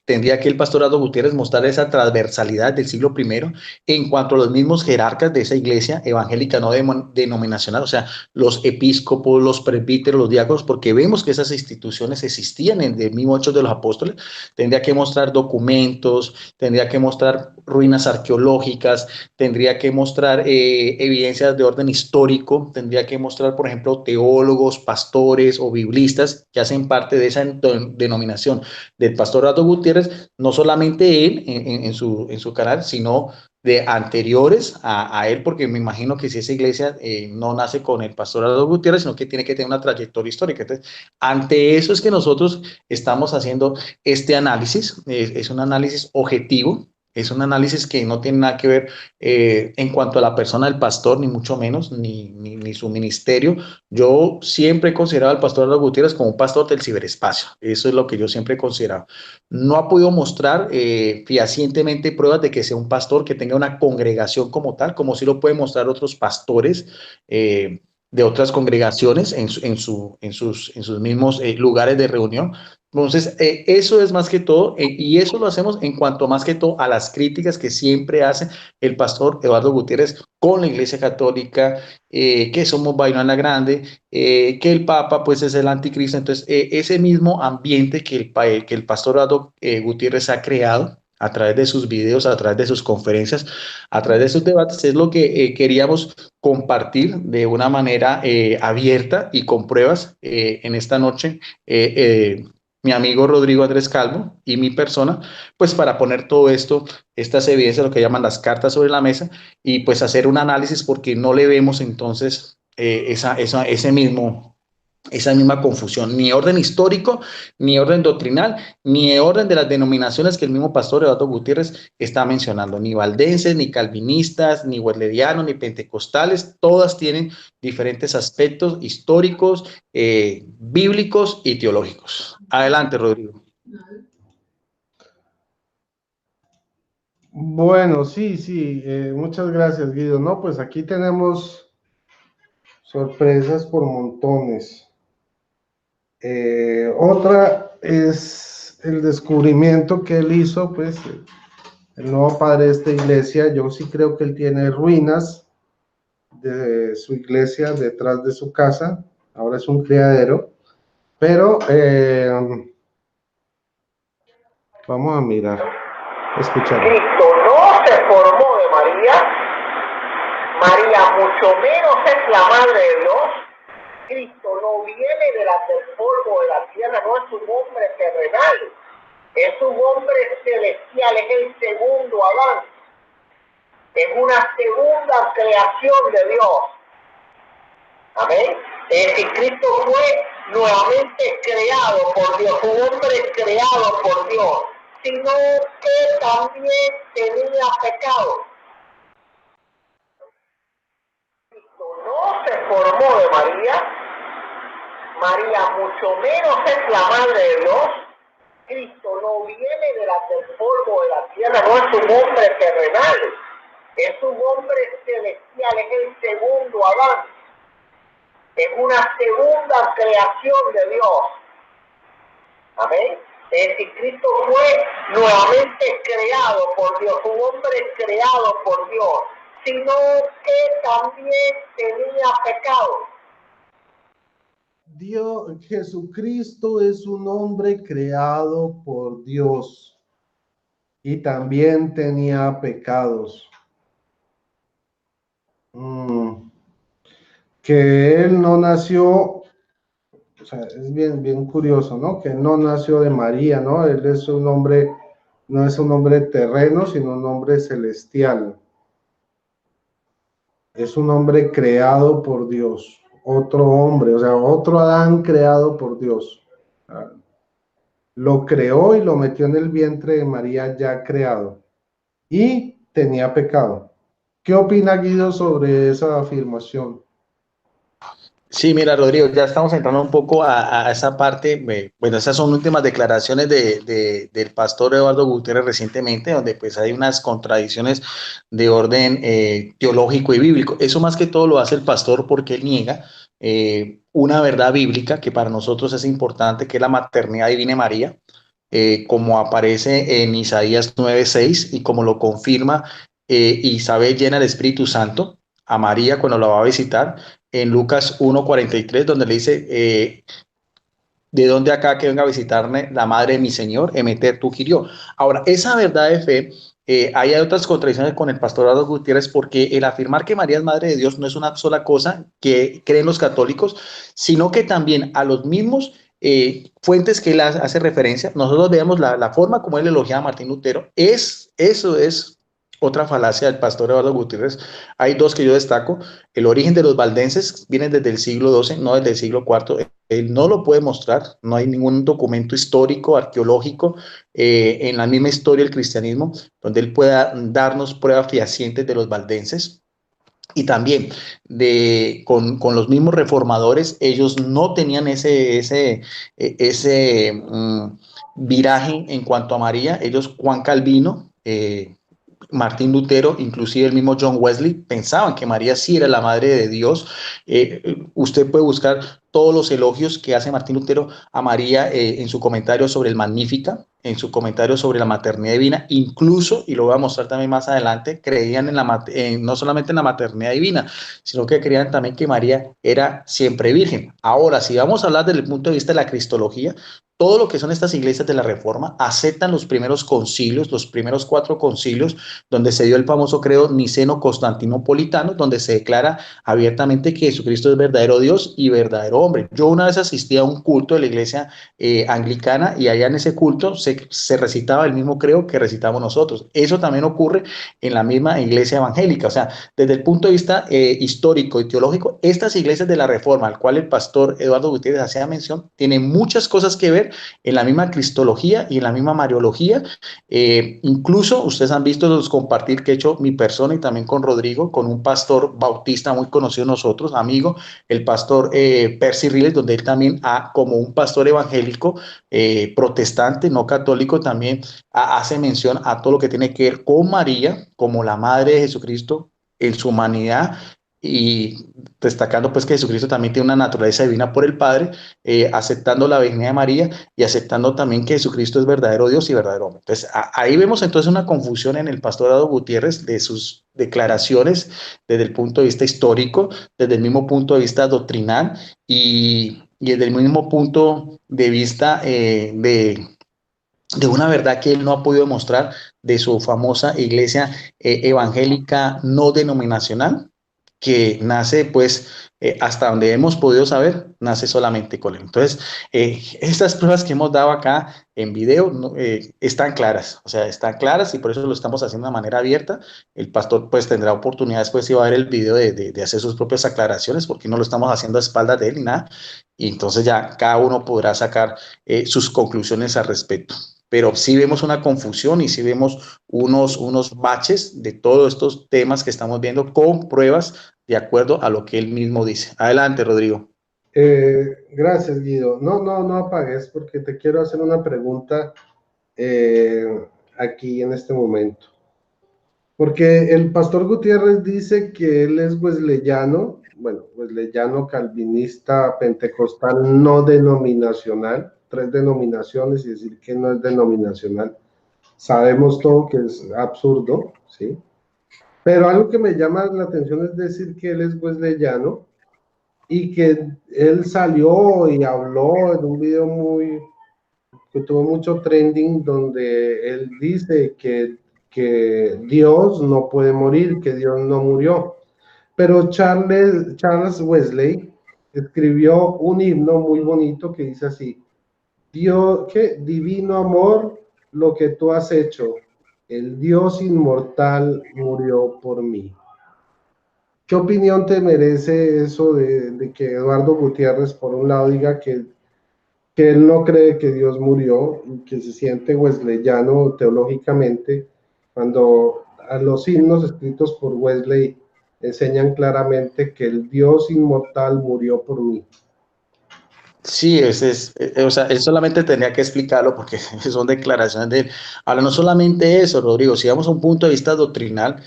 [SPEAKER 2] tendría que el pastor Eduardo Gutiérrez mostrar esa transversalidad del siglo I en cuanto a los mismos jerarcas de esa iglesia evangélica no denominacional, o sea, los episcopos, los presbíteros, los diáconos, porque vemos que esas instituciones existían en el mismo Hechos de los Apóstoles. Tendría que mostrar documentos, tendría que mostrar ruinas arqueológicas, tendría que mostrar evidencias de orden histórico, tendría que mostrar, por ejemplo, teólogos, pastores o biblistas que hacen parte de esa denominación del pastor Eduardo Gutiérrez, no solamente él en su canal, sino de anteriores a él, porque me imagino que si esa iglesia no nace con el pastor Eduardo Gutiérrez, sino que tiene que tener una trayectoria histórica. Entonces, ante eso es que nosotros estamos haciendo este análisis, es un análisis objetivo, es un análisis que no tiene nada que ver en cuanto a la persona del pastor, ni mucho menos, ni su ministerio. Yo siempre he considerado al pastor Eduardo Gutiérrez como un pastor del ciberespacio. Eso es lo que yo siempre he considerado. No ha podido mostrar fehacientemente pruebas de que sea un pastor que tenga una congregación como tal, como sí lo pueden mostrar otros pastores de otras congregaciones en sus mismos lugares de reunión. Entonces, eso es más que todo, y eso lo hacemos en cuanto más que todo a las críticas que siempre hace el pastor Eduardo Gutiérrez con la Iglesia Católica, que somos vaina la grande, que el Papa pues es el anticristo. Entonces, ese mismo ambiente que el pastor Eduardo Gutiérrez ha creado a través de sus videos, a través de sus conferencias, a través de sus debates, es lo que queríamos compartir de una manera abierta y con pruebas en esta noche. Mi amigo Rodrigo Andrés Calvo y mi persona, pues para poner todo esto, estas evidencias, lo que llaman las cartas sobre la mesa, y pues hacer un análisis, porque no le vemos entonces esa misma confusión, ni orden histórico, ni orden doctrinal, ni orden de las denominaciones que el mismo pastor Eduardo Gutiérrez está mencionando, ni valdenses, ni calvinistas, ni wesleyanos, ni pentecostales, todas tienen diferentes aspectos históricos, bíblicos y teológicos. Adelante, Rodrigo.
[SPEAKER 1] Bueno, sí, muchas gracias, Guido. No, pues aquí tenemos sorpresas por montones. Otra es el descubrimiento que él hizo, pues, el nuevo padre de esta iglesia. Yo sí creo que él tiene ruinas de su iglesia detrás de su casa. Ahora es un criadero. Pero vamos a mirar, escuchar.
[SPEAKER 4] Cristo no se formó de María. María mucho menos es la madre de Dios. Cristo no viene del polvo de la tierra, no es un hombre terrenal, es un hombre celestial, es el segundo Adán, es una segunda creación de Dios. Amén. Es decir, Cristo fue nuevamente creado por Dios, un hombre creado por Dios. sino que también tenía pecado. Cristo no se formó de María. María mucho menos es la madre de Dios. Cristo no viene del polvo de la tierra, no es un hombre terrenal, es un hombre celestial, es el segundo Adán, es una segunda creación de Dios. Amén. Es decir, Cristo fue nuevamente creado por Dios, un hombre creado por Dios, sino que también tenía pecado.
[SPEAKER 1] Jesucristo es un hombre creado por Dios y también tenía pecados. Que él no nació, o sea, es bien curioso, ¿no? Que él no nació de María, ¿no? Él es un hombre, no es un hombre terreno, sino un hombre celestial. Es un hombre creado por Dios. Otro hombre, o sea, otro Adán creado por Dios. Lo creó y lo metió en el vientre de María ya creado. Y tenía pecado. ¿Qué opina Guido sobre esa afirmación?
[SPEAKER 2] Sí, mira, Rodrigo, ya estamos entrando un poco a esa parte. Bueno, esas son últimas declaraciones del pastor Eduardo Gutiérrez recientemente, donde pues hay unas contradicciones de orden teológico y bíblico. Eso más que todo lo hace el pastor porque él niega una verdad bíblica que para nosotros es importante, que es la maternidad divina de María, como aparece en Isaías 9:6 y como lo confirma Isabel llena del Espíritu Santo a María cuando la va a visitar en Lucas 1:43, donde le dice, ¿de dónde acá que venga a visitarme la madre de mi Señor? Emeter tu quirió. Ahora, esa verdad de fe, hay otras contradicciones con el pastor Eduardo Gutiérrez, porque el afirmar que María es madre de Dios no es una sola cosa que creen los católicos, sino que también a los mismos fuentes que él hace referencia, nosotros vemos la forma como él elogiaba a Martín Lutero, eso es otra falacia del pastor Eduardo Gutiérrez. Hay dos que yo destaco. El origen de los valdenses viene desde el siglo XII, no desde el siglo IV. Él no lo puede mostrar, no hay ningún documento histórico, arqueológico, en la misma historia del cristianismo, donde él pueda darnos pruebas fehacientes de los valdenses. Y también con los mismos reformadores, ellos no tenían ese viraje en cuanto a María. Ellos, Juan Calvino, Martín Lutero, inclusive el mismo John Wesley, pensaban que María sí era la madre de Dios. Usted puede buscar todos los elogios que hace Martín Lutero a María en su comentario sobre el Magnífica, en su comentario sobre la maternidad divina, incluso, y lo voy a mostrar también más adelante, creían no solamente en la maternidad divina, sino que creían también que María era siempre virgen. Ahora, si vamos a hablar desde el punto de vista de la cristología, todo lo que son estas iglesias de la Reforma aceptan los primeros concilios, los primeros 4 concilios, donde se dio el famoso credo niceno-constantinopolitano, donde se declara abiertamente que Jesucristo es verdadero Dios y verdadero hombre. Yo una vez asistí a un culto de la iglesia anglicana y allá en ese culto se recitaba el mismo credo que recitamos nosotros. Eso también ocurre en la misma iglesia evangélica. O sea, desde el punto de vista histórico y teológico, estas iglesias de la Reforma, al cual el pastor Eduardo Gutiérrez hacía mención, tienen muchas cosas que ver en la misma cristología y en la misma mariología. Incluso ustedes han visto los compartir que he hecho mi persona y también con Rodrigo, con un pastor bautista muy conocido de nosotros, amigo, el pastor Percy Riles, donde él también, como un pastor evangélico, protestante, no católico, también hace mención a todo lo que tiene que ver con María, como la madre de Jesucristo en su humanidad, y destacando pues que Jesucristo también tiene una naturaleza divina por el Padre, aceptando la virginidad de María y aceptando también que Jesucristo es verdadero Dios y verdadero hombre. Entonces ahí vemos entonces una confusión en el pastor Eduardo Gutiérrez de sus declaraciones desde el punto de vista histórico, desde el mismo punto de vista doctrinal y desde el mismo punto de vista de una verdad que él no ha podido demostrar de su famosa iglesia evangélica no denominacional, que nace, pues, hasta donde hemos podido saber, nace solamente con él. Entonces, estas pruebas que hemos dado acá en video están claras, o sea, están claras y por eso lo estamos haciendo de manera abierta. El pastor, pues, tendrá oportunidad después, si va a ver el video, de hacer sus propias aclaraciones, porque no lo estamos haciendo a espaldas de él ni nada, y entonces ya cada uno podrá sacar sus conclusiones al respecto. pero sí vemos una confusión y sí vemos unos baches de todos estos temas que estamos viendo con pruebas de acuerdo a lo que él mismo dice. Adelante, Rodrigo.
[SPEAKER 1] Gracias, Guido. No apagues porque te quiero hacer una pregunta aquí en este momento. Porque el pastor Gutiérrez dice que él es wesleyano, bueno, wesleyano, calvinista, pentecostal, no denominacional, 3 denominaciones y decir que no es denominacional. Sabemos todo que es absurdo, ¿sí? Pero algo que me llama la atención es decir que él es wesleyano y que él salió y habló en un video que tuvo mucho trending, donde él dice que Dios no puede morir, que Dios no murió. Pero Charles Wesley escribió un himno muy bonito que dice así: Dios, ¿qué? Divino amor, lo que tú has hecho, el Dios inmortal murió por mí. ¿Qué opinión te merece eso de que Eduardo Gutiérrez, por un lado, diga que él no cree que Dios murió y que se siente wesleyano teológicamente, cuando a los himnos escritos por Wesley enseñan claramente que el Dios inmortal murió por mí?
[SPEAKER 2] Sí, o sea, él solamente tenía que explicarlo porque son declaraciones de él. Ahora, no solamente eso, Rodrigo, si vamos a un punto de vista doctrinal,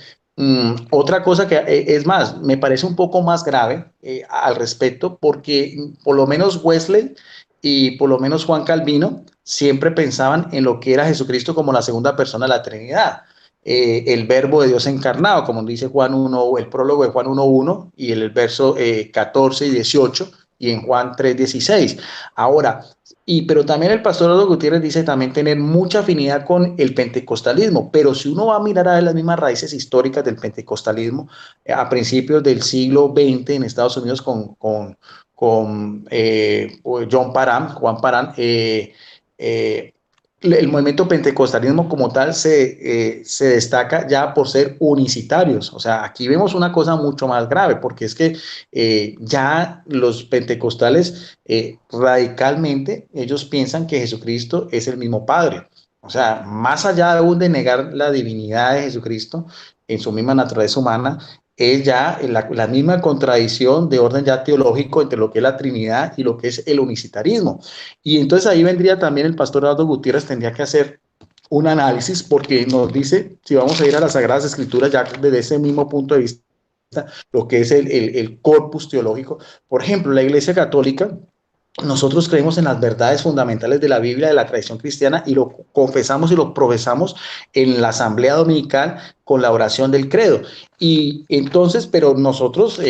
[SPEAKER 2] otra cosa que es más, me parece un poco más grave al respecto, porque por lo menos Wesley y por lo menos Juan Calvino siempre pensaban en lo que era Jesucristo como la segunda persona de la Trinidad. El verbo de Dios encarnado, como dice Juan 1, el prólogo de Juan 1:1 y el verso 14 y 18 y en Juan 3:16. Ahora, pero también el pastor Eduardo Gutiérrez dice también tener mucha afinidad con el pentecostalismo, pero si uno va a mirar a las mismas raíces históricas del pentecostalismo, a principios del siglo XX en Estados Unidos con Juan Parán, el movimiento pentecostalismo como tal se destaca ya por ser unicitarios. O sea, aquí vemos una cosa mucho más grave, porque es que ya los pentecostales radicalmente, ellos piensan que Jesucristo es el mismo Padre. O sea, más allá aún de negar la divinidad de Jesucristo en su misma naturaleza humana, es ya la misma contradicción de orden ya teológico entre lo que es la Trinidad y lo que es el unicitarismo. Y entonces ahí vendría también el pastor Eduardo Gutiérrez, tendría que hacer un análisis porque nos dice, si vamos a ir a las Sagradas Escrituras ya desde ese mismo punto de vista, lo que es el corpus teológico. Por ejemplo, la Iglesia Católica, nosotros creemos en las verdades fundamentales de la Biblia, de la tradición cristiana, y lo confesamos y lo profesamos en la asamblea dominical con la oración del credo. Y entonces, pero nosotros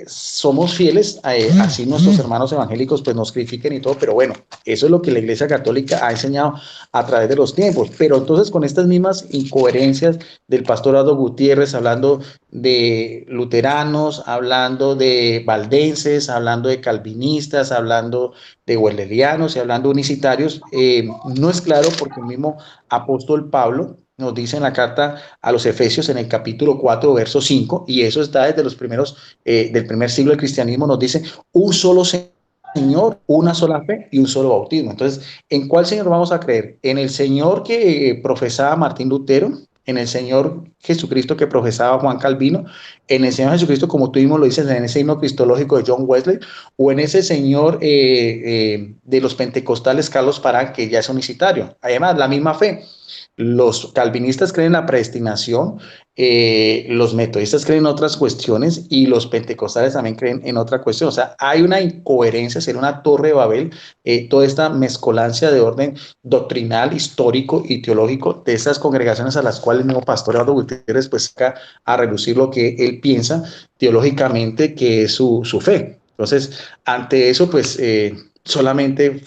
[SPEAKER 2] somos fieles, así nuestros hermanos evangélicos pues nos critiquen y todo, pero bueno, eso es lo que la Iglesia Católica ha enseñado a través de los tiempos. Pero entonces con estas mismas incoherencias del pastor Eduardo Gutiérrez, hablando de luteranos, hablando de valdenses, hablando de calvinistas, hablando de wesleyanianos y hablando unicitarios, no es claro porque el mismo apóstol Pablo nos dice en la carta a los Efesios en el capítulo 4, verso 5, y eso está desde los primeros, del primer siglo del cristianismo, nos dice un solo Señor, una sola fe y un solo bautismo. Entonces, ¿en cuál Señor vamos a creer? ¿En el Señor que profesaba Martín Lutero? ¿En el Señor Jesucristo que profesaba Juan Calvino? ¿En el Señor Jesucristo, como tú mismo lo dices, en ese himno cristológico de John Wesley? ¿O en ese Señor de los pentecostales, Carlos Parán, que ya es unicitario? Además, la misma fe. Los calvinistas creen en la predestinación, los metodistas creen en otras cuestiones y los pentecostales también creen en otra cuestión. O sea, hay una incoherencia, sería una torre de Babel, toda esta mezcolancia de orden doctrinal, histórico y teológico de estas congregaciones a las cuales el mismo pastor Eduardo Gutiérrez pues saca a relucir lo que él piensa teológicamente que es su fe. Entonces, ante eso, pues solamente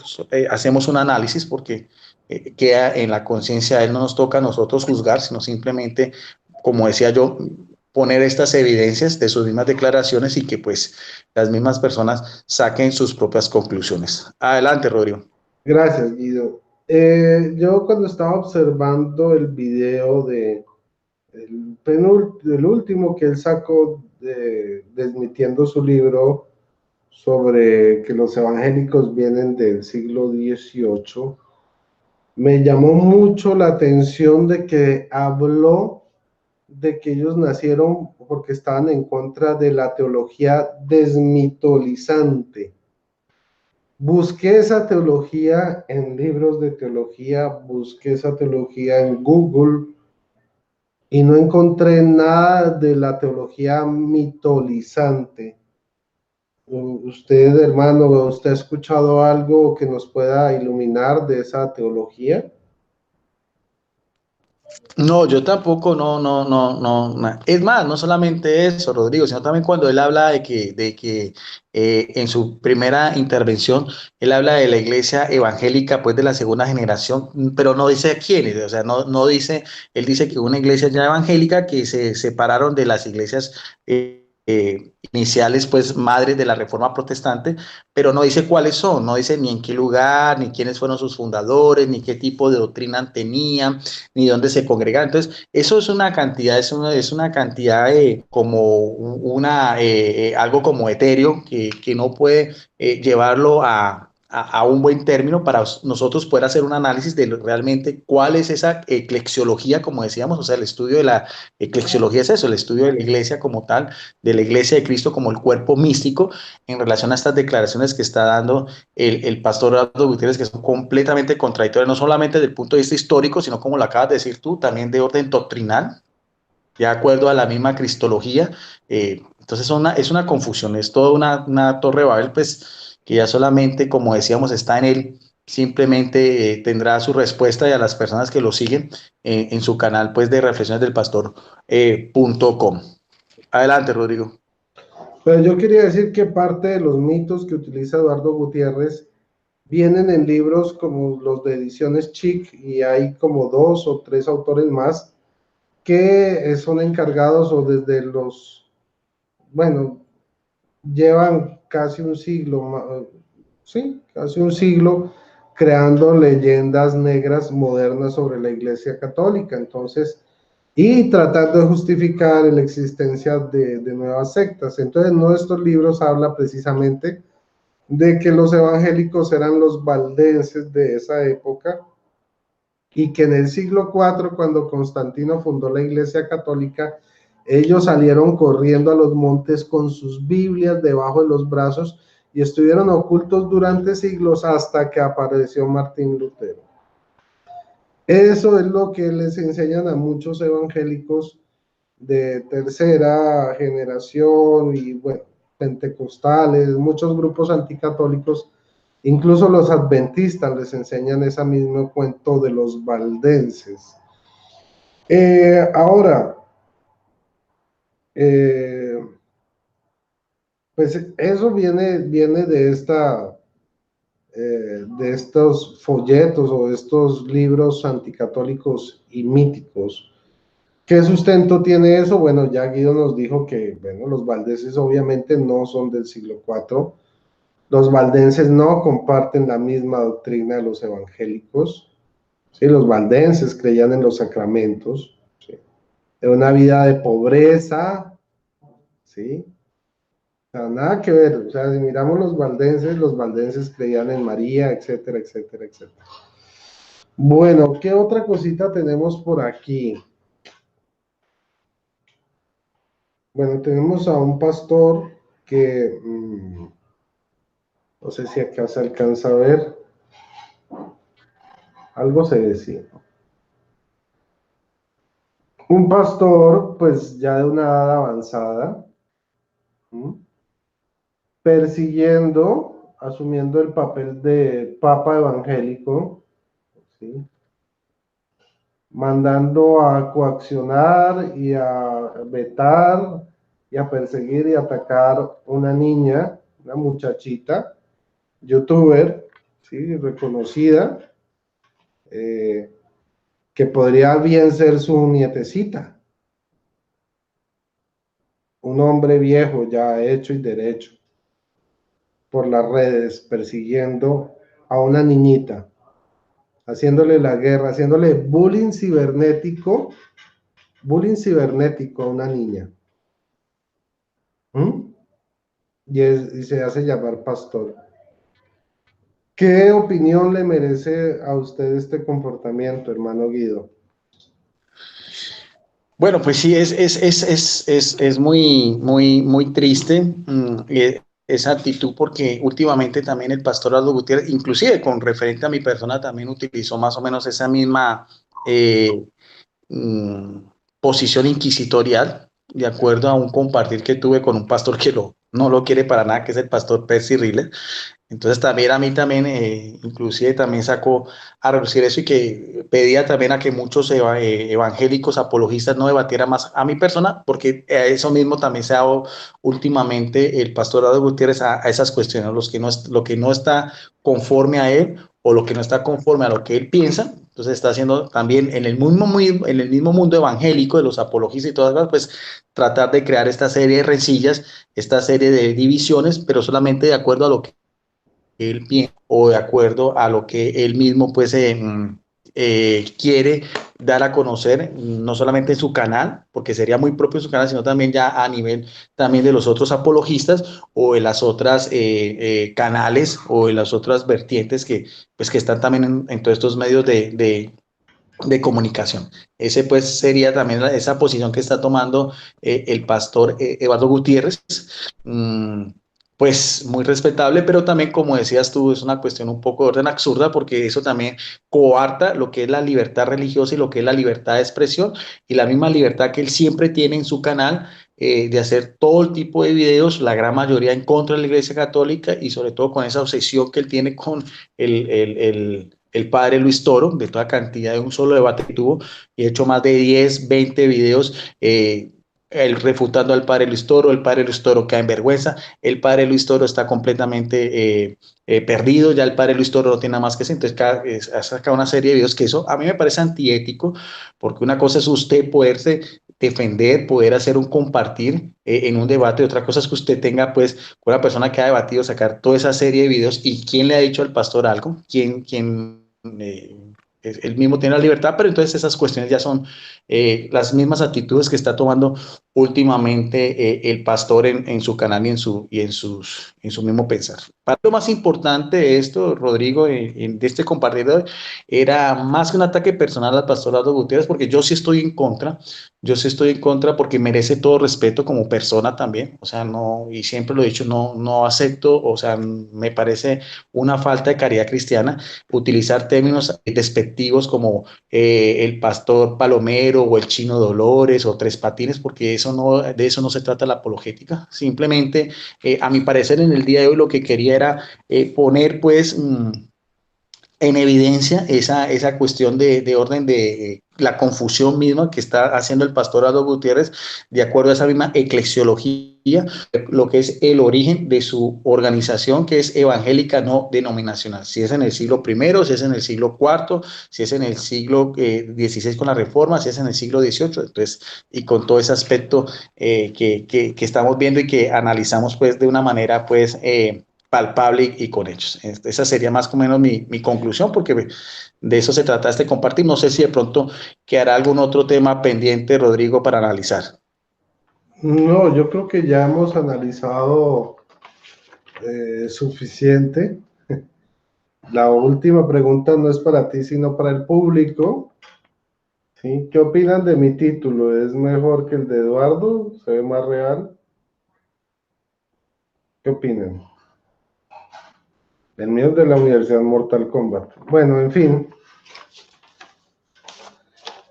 [SPEAKER 2] hacemos un análisis porque queda en la conciencia de él, no nos toca a nosotros juzgar, sino simplemente, como decía yo, poner estas evidencias de sus mismas declaraciones y que pues las mismas personas saquen sus propias conclusiones. Adelante, Rodrigo.
[SPEAKER 1] Gracias, Guido. Yo cuando estaba observando el video del último que él sacó desmitiendo su libro sobre que los evangélicos vienen del siglo XVIII, Me llamó mucho la atención de que habló de que ellos nacieron porque estaban en contra de la teología desmitolizante. Busqué esa teología en libros de teología, busqué esa teología en Google y no encontré nada de la teología mitolizante. Usted, hermano, ¿usted ha escuchado algo que nos pueda iluminar de esa teología?
[SPEAKER 2] No, yo tampoco, no. Es más, no solamente eso, Rodrigo, sino también cuando él habla de que en su primera intervención, él habla de la iglesia evangélica, pues de la segunda generación, pero no dice quiénes, o sea, no dice, él dice que una iglesia ya evangélica que se separaron de las iglesias iniciales, pues madres de la Reforma Protestante, pero no dice cuáles son, no dice ni en qué lugar, ni quiénes fueron sus fundadores, ni qué tipo de doctrina tenían ni dónde se congregan. Entonces, eso es una cantidad, es una cantidad como algo como etéreo que no puede llevarlo a un buen término para nosotros poder hacer un análisis de realmente cuál es esa eclesiología, como decíamos, o sea, el estudio de la eclesiología es eso, el estudio de la iglesia como tal, de la iglesia de Cristo como el cuerpo místico en relación a estas declaraciones que está dando el pastor Eduardo Gutiérrez, que son completamente contradictorias, no solamente desde el punto de vista histórico, sino como lo acabas de decir tú, también de orden doctrinal, de acuerdo a la misma cristología. Entonces es una confusión, es toda una torre de Babel, pues que ya solamente, como decíamos, está en él, simplemente tendrá su respuesta y a las personas que lo siguen en su canal pues de reflexiones del pastor.com. Adelante, Rodrigo.
[SPEAKER 1] Pero yo quería decir que parte de los mitos que utiliza Eduardo Gutiérrez vienen en libros como los de Ediciones Chic y hay como 2 o 3 autores más que son encargados o desde los, bueno, llevan casi un siglo, sí, casi un siglo creando leyendas negras modernas sobre la Iglesia Católica. Entonces, y tratando de justificar la existencia de nuevas sectas. Entonces, en estos libros habla precisamente de que los evangélicos eran los valdenses de esa época y que en el siglo IV, cuando Constantino fundó la Iglesia Católica, ellos salieron corriendo a los montes con sus Biblias debajo de los brazos y estuvieron ocultos durante siglos hasta que apareció Martín Lutero. Eso es lo que les enseñan a muchos evangélicos de tercera generación y bueno, pentecostales, muchos grupos anticatólicos, incluso los adventistas les enseñan ese mismo cuento de los valdenses. Ahora, pues eso viene de estos folletos o de estos libros anticatólicos y míticos. ¿Qué sustento tiene eso? Bueno, ya Guido nos dijo que, bueno, los valdenses obviamente no son del siglo IV. Los valdenses no comparten la misma doctrina de los evangélicos. ¿Sí? Los valdenses creían en los sacramentos, ¿sí? De una vida de pobreza, ¿sí? O sea, nada que ver. O sea, si miramos los valdenses creían en María, etcétera, etcétera, etcétera. Bueno, ¿qué otra cosita tenemos por aquí? Bueno, tenemos a un pastor que, no sé si acá se alcanza a ver, algo se decía. Un pastor, pues ya de una edad avanzada, ¿sí? Persiguiendo, asumiendo el papel de papa evangélico, ¿sí? Mandando a coaccionar y a vetar y a perseguir y atacar una niña, una muchachita, youtuber, ¿sí? Reconocida, que podría bien ser su nietecita, un hombre viejo ya hecho y derecho, por las redes, persiguiendo a una niñita, haciéndole la guerra, haciéndole bullying cibernético a una niña. ¿Mm? Y se hace llamar pastor. ¿Qué opinión le merece a usted este comportamiento, hermano Guido?
[SPEAKER 2] Bueno, pues sí, es muy, muy, muy triste esa actitud, porque últimamente también el pastor Aldo Gutiérrez, inclusive con referente a mi persona, también utilizó más o menos esa misma eh, mm, posición inquisitorial, de acuerdo a un compartir que tuve con un pastor que no lo quiere para nada, que es el pastor Percy Riller. Entonces también a mí también, inclusive también sacó a reducir eso, y que pedía también a que muchos evangélicos apologistas no debatieran más a mi persona, porque eso mismo también se ha dado últimamente el pastor Eduardo Gutiérrez a esas cuestiones, lo que no está conforme a él, o lo que no está conforme a lo que él piensa. Entonces está haciendo también en el mismo mundo evangélico de los apologistas y todas las cosas, pues tratar de crear esta serie de rencillas, esta serie de divisiones, pero solamente de acuerdo a lo que él piensa, o de acuerdo a lo que él mismo pues quiere dar a conocer, no solamente en su canal, porque sería muy propio en su canal, sino también ya a nivel también de los otros apologistas, o de las otras canales, o de las otras vertientes que están también en todos estos medios de comunicación. Ese pues sería también esa posición que está tomando el pastor Eduardo Gutiérrez. Mm, pues muy respetable, pero también, como decías tú, es una cuestión un poco de orden absurda, porque eso también coarta lo que es la libertad religiosa y lo que es la libertad de expresión, y la misma libertad que él siempre tiene en su canal, de hacer todo el tipo de videos, la gran mayoría en contra de la Iglesia Católica, y sobre todo con esa obsesión que él tiene con el padre Luis Toro, de toda cantidad, de un solo debate que tuvo, y he hecho más de 10, 20 videos, él refutando al padre Luis Toro. El padre Luis Toro cae en vergüenza, el padre Luis Toro está completamente perdido, ya el padre Luis Toro no tiene nada más que hacer. Entonces ha sacado una serie de videos que eso a mí me parece antiético, porque una cosa es usted poderse defender, poder hacer un compartir en un debate, y otra cosa es que usted tenga pues con una persona que ha debatido, sacar toda esa serie de videos. ¿Y quién le ha dicho al pastor algo? ¿Quién él mismo tiene la libertad? Pero entonces esas cuestiones ya son las mismas actitudes que está tomando últimamente el pastor en su canal, en su mismo pensar. Para lo más importante de esto, Rodrigo, de este compartido, era más que un ataque personal al pastor Aldo Gutiérrez, porque yo sí estoy en contra, porque merece todo respeto como persona también. O sea, no, y siempre lo he dicho, no acepto, o sea, me parece una falta de caridad cristiana utilizar términos despectivos como el pastor Palomero, o el chino Dolores, o Tres Patines, porque de eso no se trata la apologética. Simplemente, a mi parecer, en el día de hoy lo que quería era poner pues en evidencia esa cuestión de orden de la confusión misma que está haciendo el pastor Aldo Gutiérrez, de acuerdo a esa misma eclesiología, lo que es el origen de su organización, que es evangélica no denominacional. Si es en el siglo I, si es en el siglo IV, si es en el siglo XVI con la Reforma, si es en el siglo XVIII, entonces, y con todo ese aspecto que estamos viendo y que analizamos pues de una manera pues palpable y con hechos. Esa sería más o menos mi conclusión, porque de eso se trata este compartir. No sé si de pronto quedará algún otro tema pendiente, Rodrigo, para analizar.
[SPEAKER 1] No, yo creo que ya hemos analizado suficiente. La última pregunta no es para ti, sino para el público. ¿Sí? ¿Qué opinan de mi título? ¿Es mejor que el de Eduardo? ¿Se ve más real? ¿Qué opinan? El mío es de la Universidad Mortal Kombat. Bueno, en fin.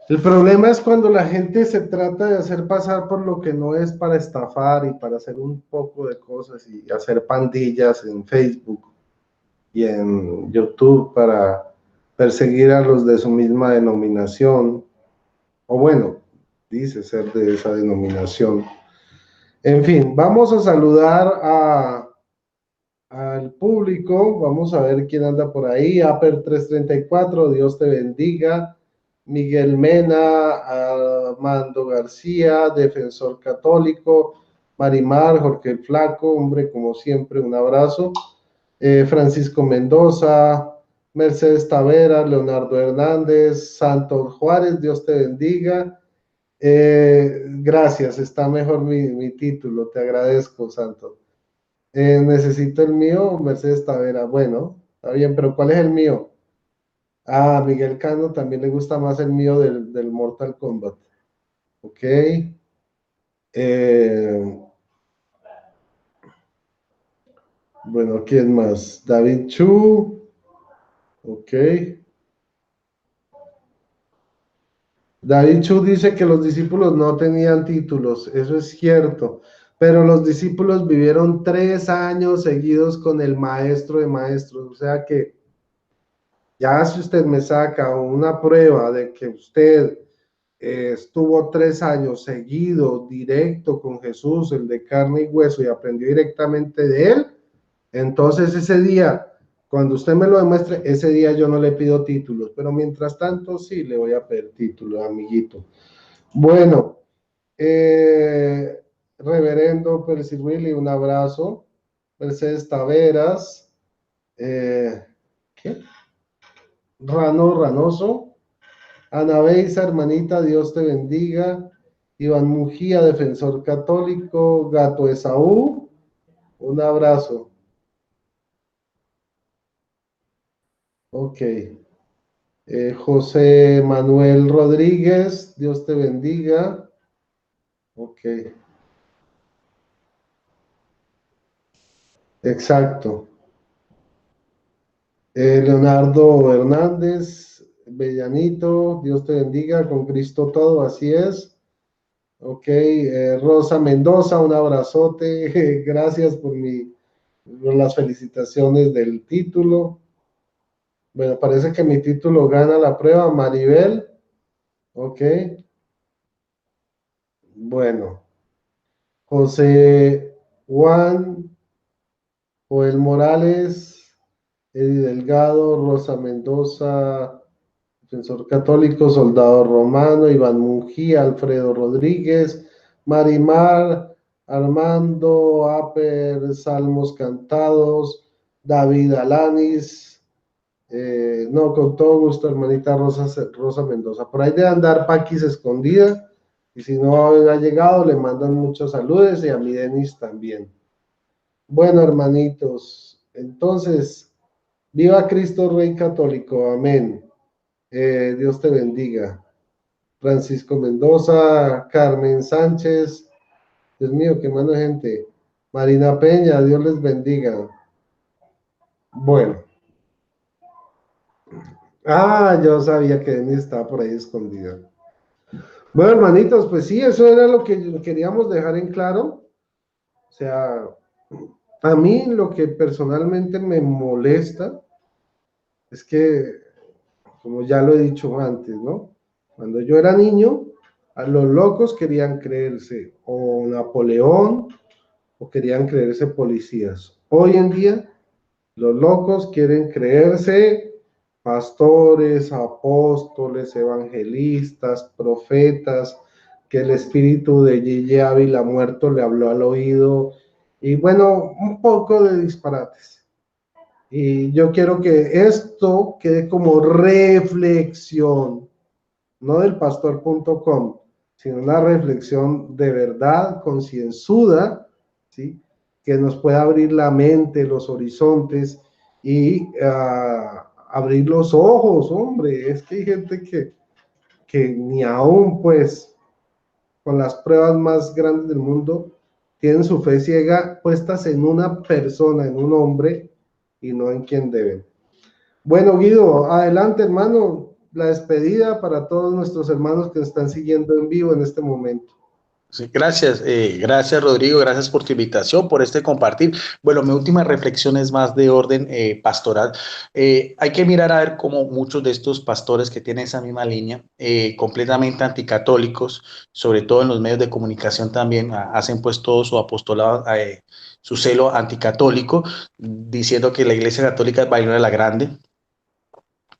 [SPEAKER 1] El problema es cuando la gente se trata de hacer pasar por lo que no es, para estafar y para hacer un poco de cosas y hacer pandillas en Facebook y en YouTube para perseguir a los de su misma denominación, o bueno, dice ser de esa denominación. En fin, vamos a saludar al público. Vamos a ver quién anda por ahí. Aper 334, Dios te bendiga. Miguel Mena, Armando García, Defensor Católico, Marimar, Jorge el Flaco, hombre, como siempre, un abrazo. Francisco Mendoza, Mercedes Tavera, Leonardo Hernández, Santos Juárez, Dios te bendiga. Gracias, está mejor mi título, te agradezco, Santos. Necesito el mío, Mercedes Tavera. Bueno, Está bien, pero ¿cuál es el mío? Ah, a Miguel Cano también le gusta más el mío del Mortal Kombat. Ok. Bueno, ¿quién más? David Chu. Ok. David Chu dice que los discípulos no tenían títulos. Eso es cierto. Pero los discípulos vivieron 3 años seguidos con el maestro de maestros. O sea que ya si usted me saca una prueba de que usted estuvo 3 años seguido, directo con Jesús, el de carne y hueso, y aprendió directamente de él, entonces ese día, cuando usted me lo demuestre, ese día yo no le pido títulos, pero mientras tanto sí le voy a pedir títulos, amiguito. Bueno, reverendo Percy Willy, un abrazo. Mercedes Taveras, ¿qué? Ranoso. Ana Beisa, hermanita, Dios te bendiga. Iván Mujía, defensor católico. Gato Esaú, un abrazo. Ok. José Manuel Rodríguez, Dios te bendiga. Ok. Exacto. Leonardo Hernández, Bellanito, Dios te bendiga, con Cristo todo, así es. Ok, Rosa Mendoza, un abrazote, gracias por las felicitaciones del título. Bueno, parece que mi título gana la prueba, Maribel. Ok, bueno, José Juan, Joel Morales, Eddie Delgado, Rosa Mendoza, defensor católico, soldado romano, Iván Mungía, Alfredo Rodríguez, Marimar, Armando, Aper, Salmos Cantados, David Alanis, no, con todo gusto, hermanita Rosa Mendoza. Por ahí debe andar Paquis escondida, y si no ha llegado, le mandan muchos saludos, y a mi Denis también. Bueno, hermanitos, entonces, viva Cristo Rey Católico, amén. Dios te bendiga. Francisco Mendoza, Carmen Sánchez, Dios mío, qué mano de gente. Marina Peña, Dios les bendiga. Bueno. Yo sabía que Denis estaba por ahí escondida. Bueno, hermanitos, pues sí, eso era lo que queríamos dejar en claro. O sea, a mí lo que personalmente me molesta es que, como ya lo he dicho antes, ¿no? Cuando yo era niño, a los locos querían creerse o Napoleón o querían creerse policías. Hoy en día, los locos quieren creerse pastores, apóstoles, evangelistas, profetas, que el espíritu de Gigi Ávila muerto le habló al oído, y bueno, un poco de disparates. Y yo quiero que esto quede como reflexión, no del pastor.com, sino una reflexión de verdad, concienzuda, ¿sí? Que nos pueda abrir la mente, los horizontes y abrir los ojos, hombre. Es que hay gente que ni aún, pues, con las pruebas más grandes del mundo, tienen su fe ciega puestas en una persona, en un hombre, y no en quien deben. Bueno, Guido, adelante, hermano, la despedida para todos nuestros hermanos que nos están siguiendo en vivo en este momento.
[SPEAKER 2] Sí, gracias Rodrigo, gracias por tu invitación, por este compartir. Bueno, mi última reflexión es más de orden pastoral. Hay que mirar a ver cómo muchos de estos pastores que tienen esa misma línea, completamente anticatólicos, sobre todo en los medios de comunicación también, hacen pues todo su apostolado, su celo anticatólico, diciendo que la Iglesia Católica es Babilonia la Grande,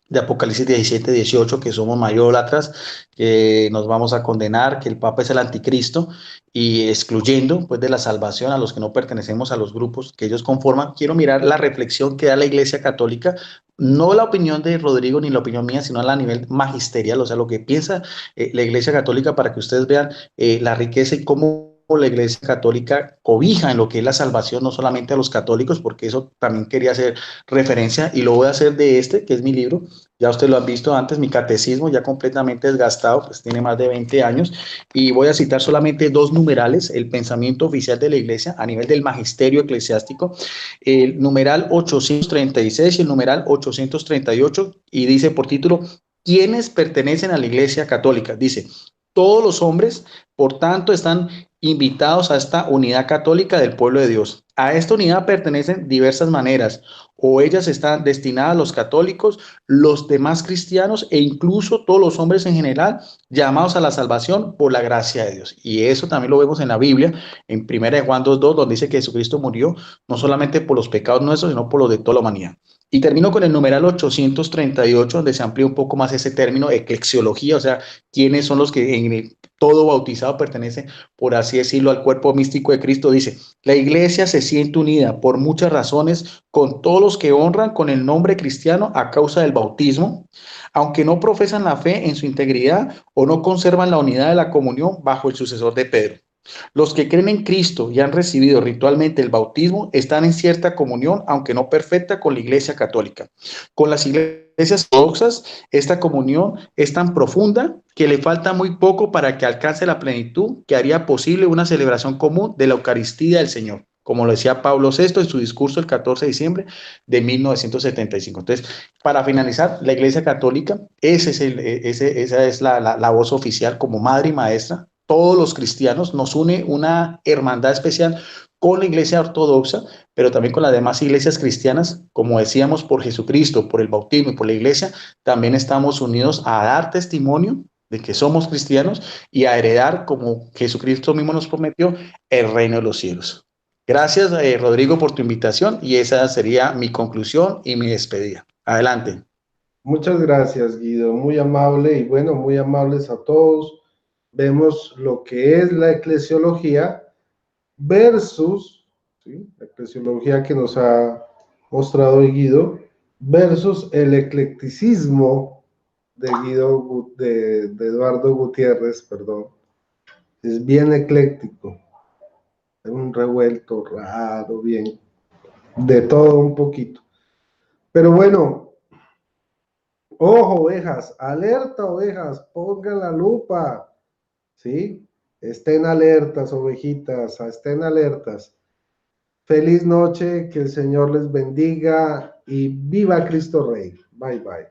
[SPEAKER 2] de Apocalipsis 17, 18, que somos mayólatras, que nos vamos a condenar, que el Papa es el anticristo, y excluyendo pues de la salvación a los que no pertenecemos a los grupos que ellos conforman. Quiero mirar la reflexión que da la Iglesia Católica, no la opinión de Rodrigo ni la opinión mía, sino a nivel magisterial, o sea, lo que piensa la Iglesia Católica, para que ustedes vean la riqueza y cómo la Iglesia Católica cobija en lo que es la salvación, no solamente a los católicos, porque eso también quería hacer referencia, y lo voy a hacer de este, que es mi libro. Ya ustedes lo han visto antes, mi catecismo ya completamente desgastado, pues tiene más de 20 años, y voy a citar solamente dos numerales, el pensamiento oficial de la Iglesia a nivel del magisterio eclesiástico, el numeral 836 y el numeral 838, y dice por título: ¿quiénes pertenecen a la Iglesia Católica? Dice: todos los hombres, por tanto, están invitados a esta unidad católica del pueblo de Dios. A esta unidad pertenecen diversas maneras, o ellas están destinadas a los católicos, los demás cristianos e incluso todos los hombres en general, llamados a la salvación por la gracia de Dios. Y eso también lo vemos en la Biblia, en 1 Juan 2:2, donde dice que Jesucristo murió no solamente por los pecados nuestros, sino por los de toda la humanidad. Y termino con el numeral 838, donde se amplía un poco más ese término, eclesiología, o sea, quiénes son los que en todo bautizado pertenece, por así decirlo, al cuerpo místico de Cristo. Dice: la iglesia se siente unida por muchas razones con todos los que honran con el nombre cristiano a causa del bautismo, aunque no profesan la fe en su integridad o no conservan la unidad de la comunión bajo el sucesor de Pedro. Los que creen en Cristo y han recibido ritualmente el bautismo están en cierta comunión, aunque no perfecta, con la Iglesia Católica. Con las iglesias ortodoxas, esta comunión es tan profunda que le falta muy poco para que alcance la plenitud que haría posible una celebración común de la Eucaristía del Señor, como lo decía Pablo VI en su discurso el 14 de diciembre de 1975. Entonces, para finalizar, la Iglesia Católica, esa es la voz oficial como madre y maestra. Todos los cristianos nos une una hermandad especial con la Iglesia Ortodoxa, pero también con las demás iglesias cristianas. Como decíamos, por Jesucristo, por el bautismo y por la Iglesia, también estamos unidos a dar testimonio de que somos cristianos y a heredar, como Jesucristo mismo nos prometió, el reino de los cielos. Gracias, Rodrigo, por tu invitación, y esa sería mi conclusión y mi despedida. Adelante.
[SPEAKER 1] Muchas gracias, Guido, muy amable, y bueno, muy amables a todos. Vemos lo que es la eclesiología versus, ¿sí?, la eclesiología que nos ha mostrado hoy Guido, versus el eclecticismo de de Eduardo Gutiérrez, perdón. Es bien ecléctico, es un revuelto raro, bien, de todo un poquito. Pero bueno, ojo, ovejas, alerta, ovejas, pongan la lupa, ¿sí? Estén alertas, ovejitas, estén alertas. Feliz noche, que el Señor les bendiga y viva Cristo Rey. Bye, bye.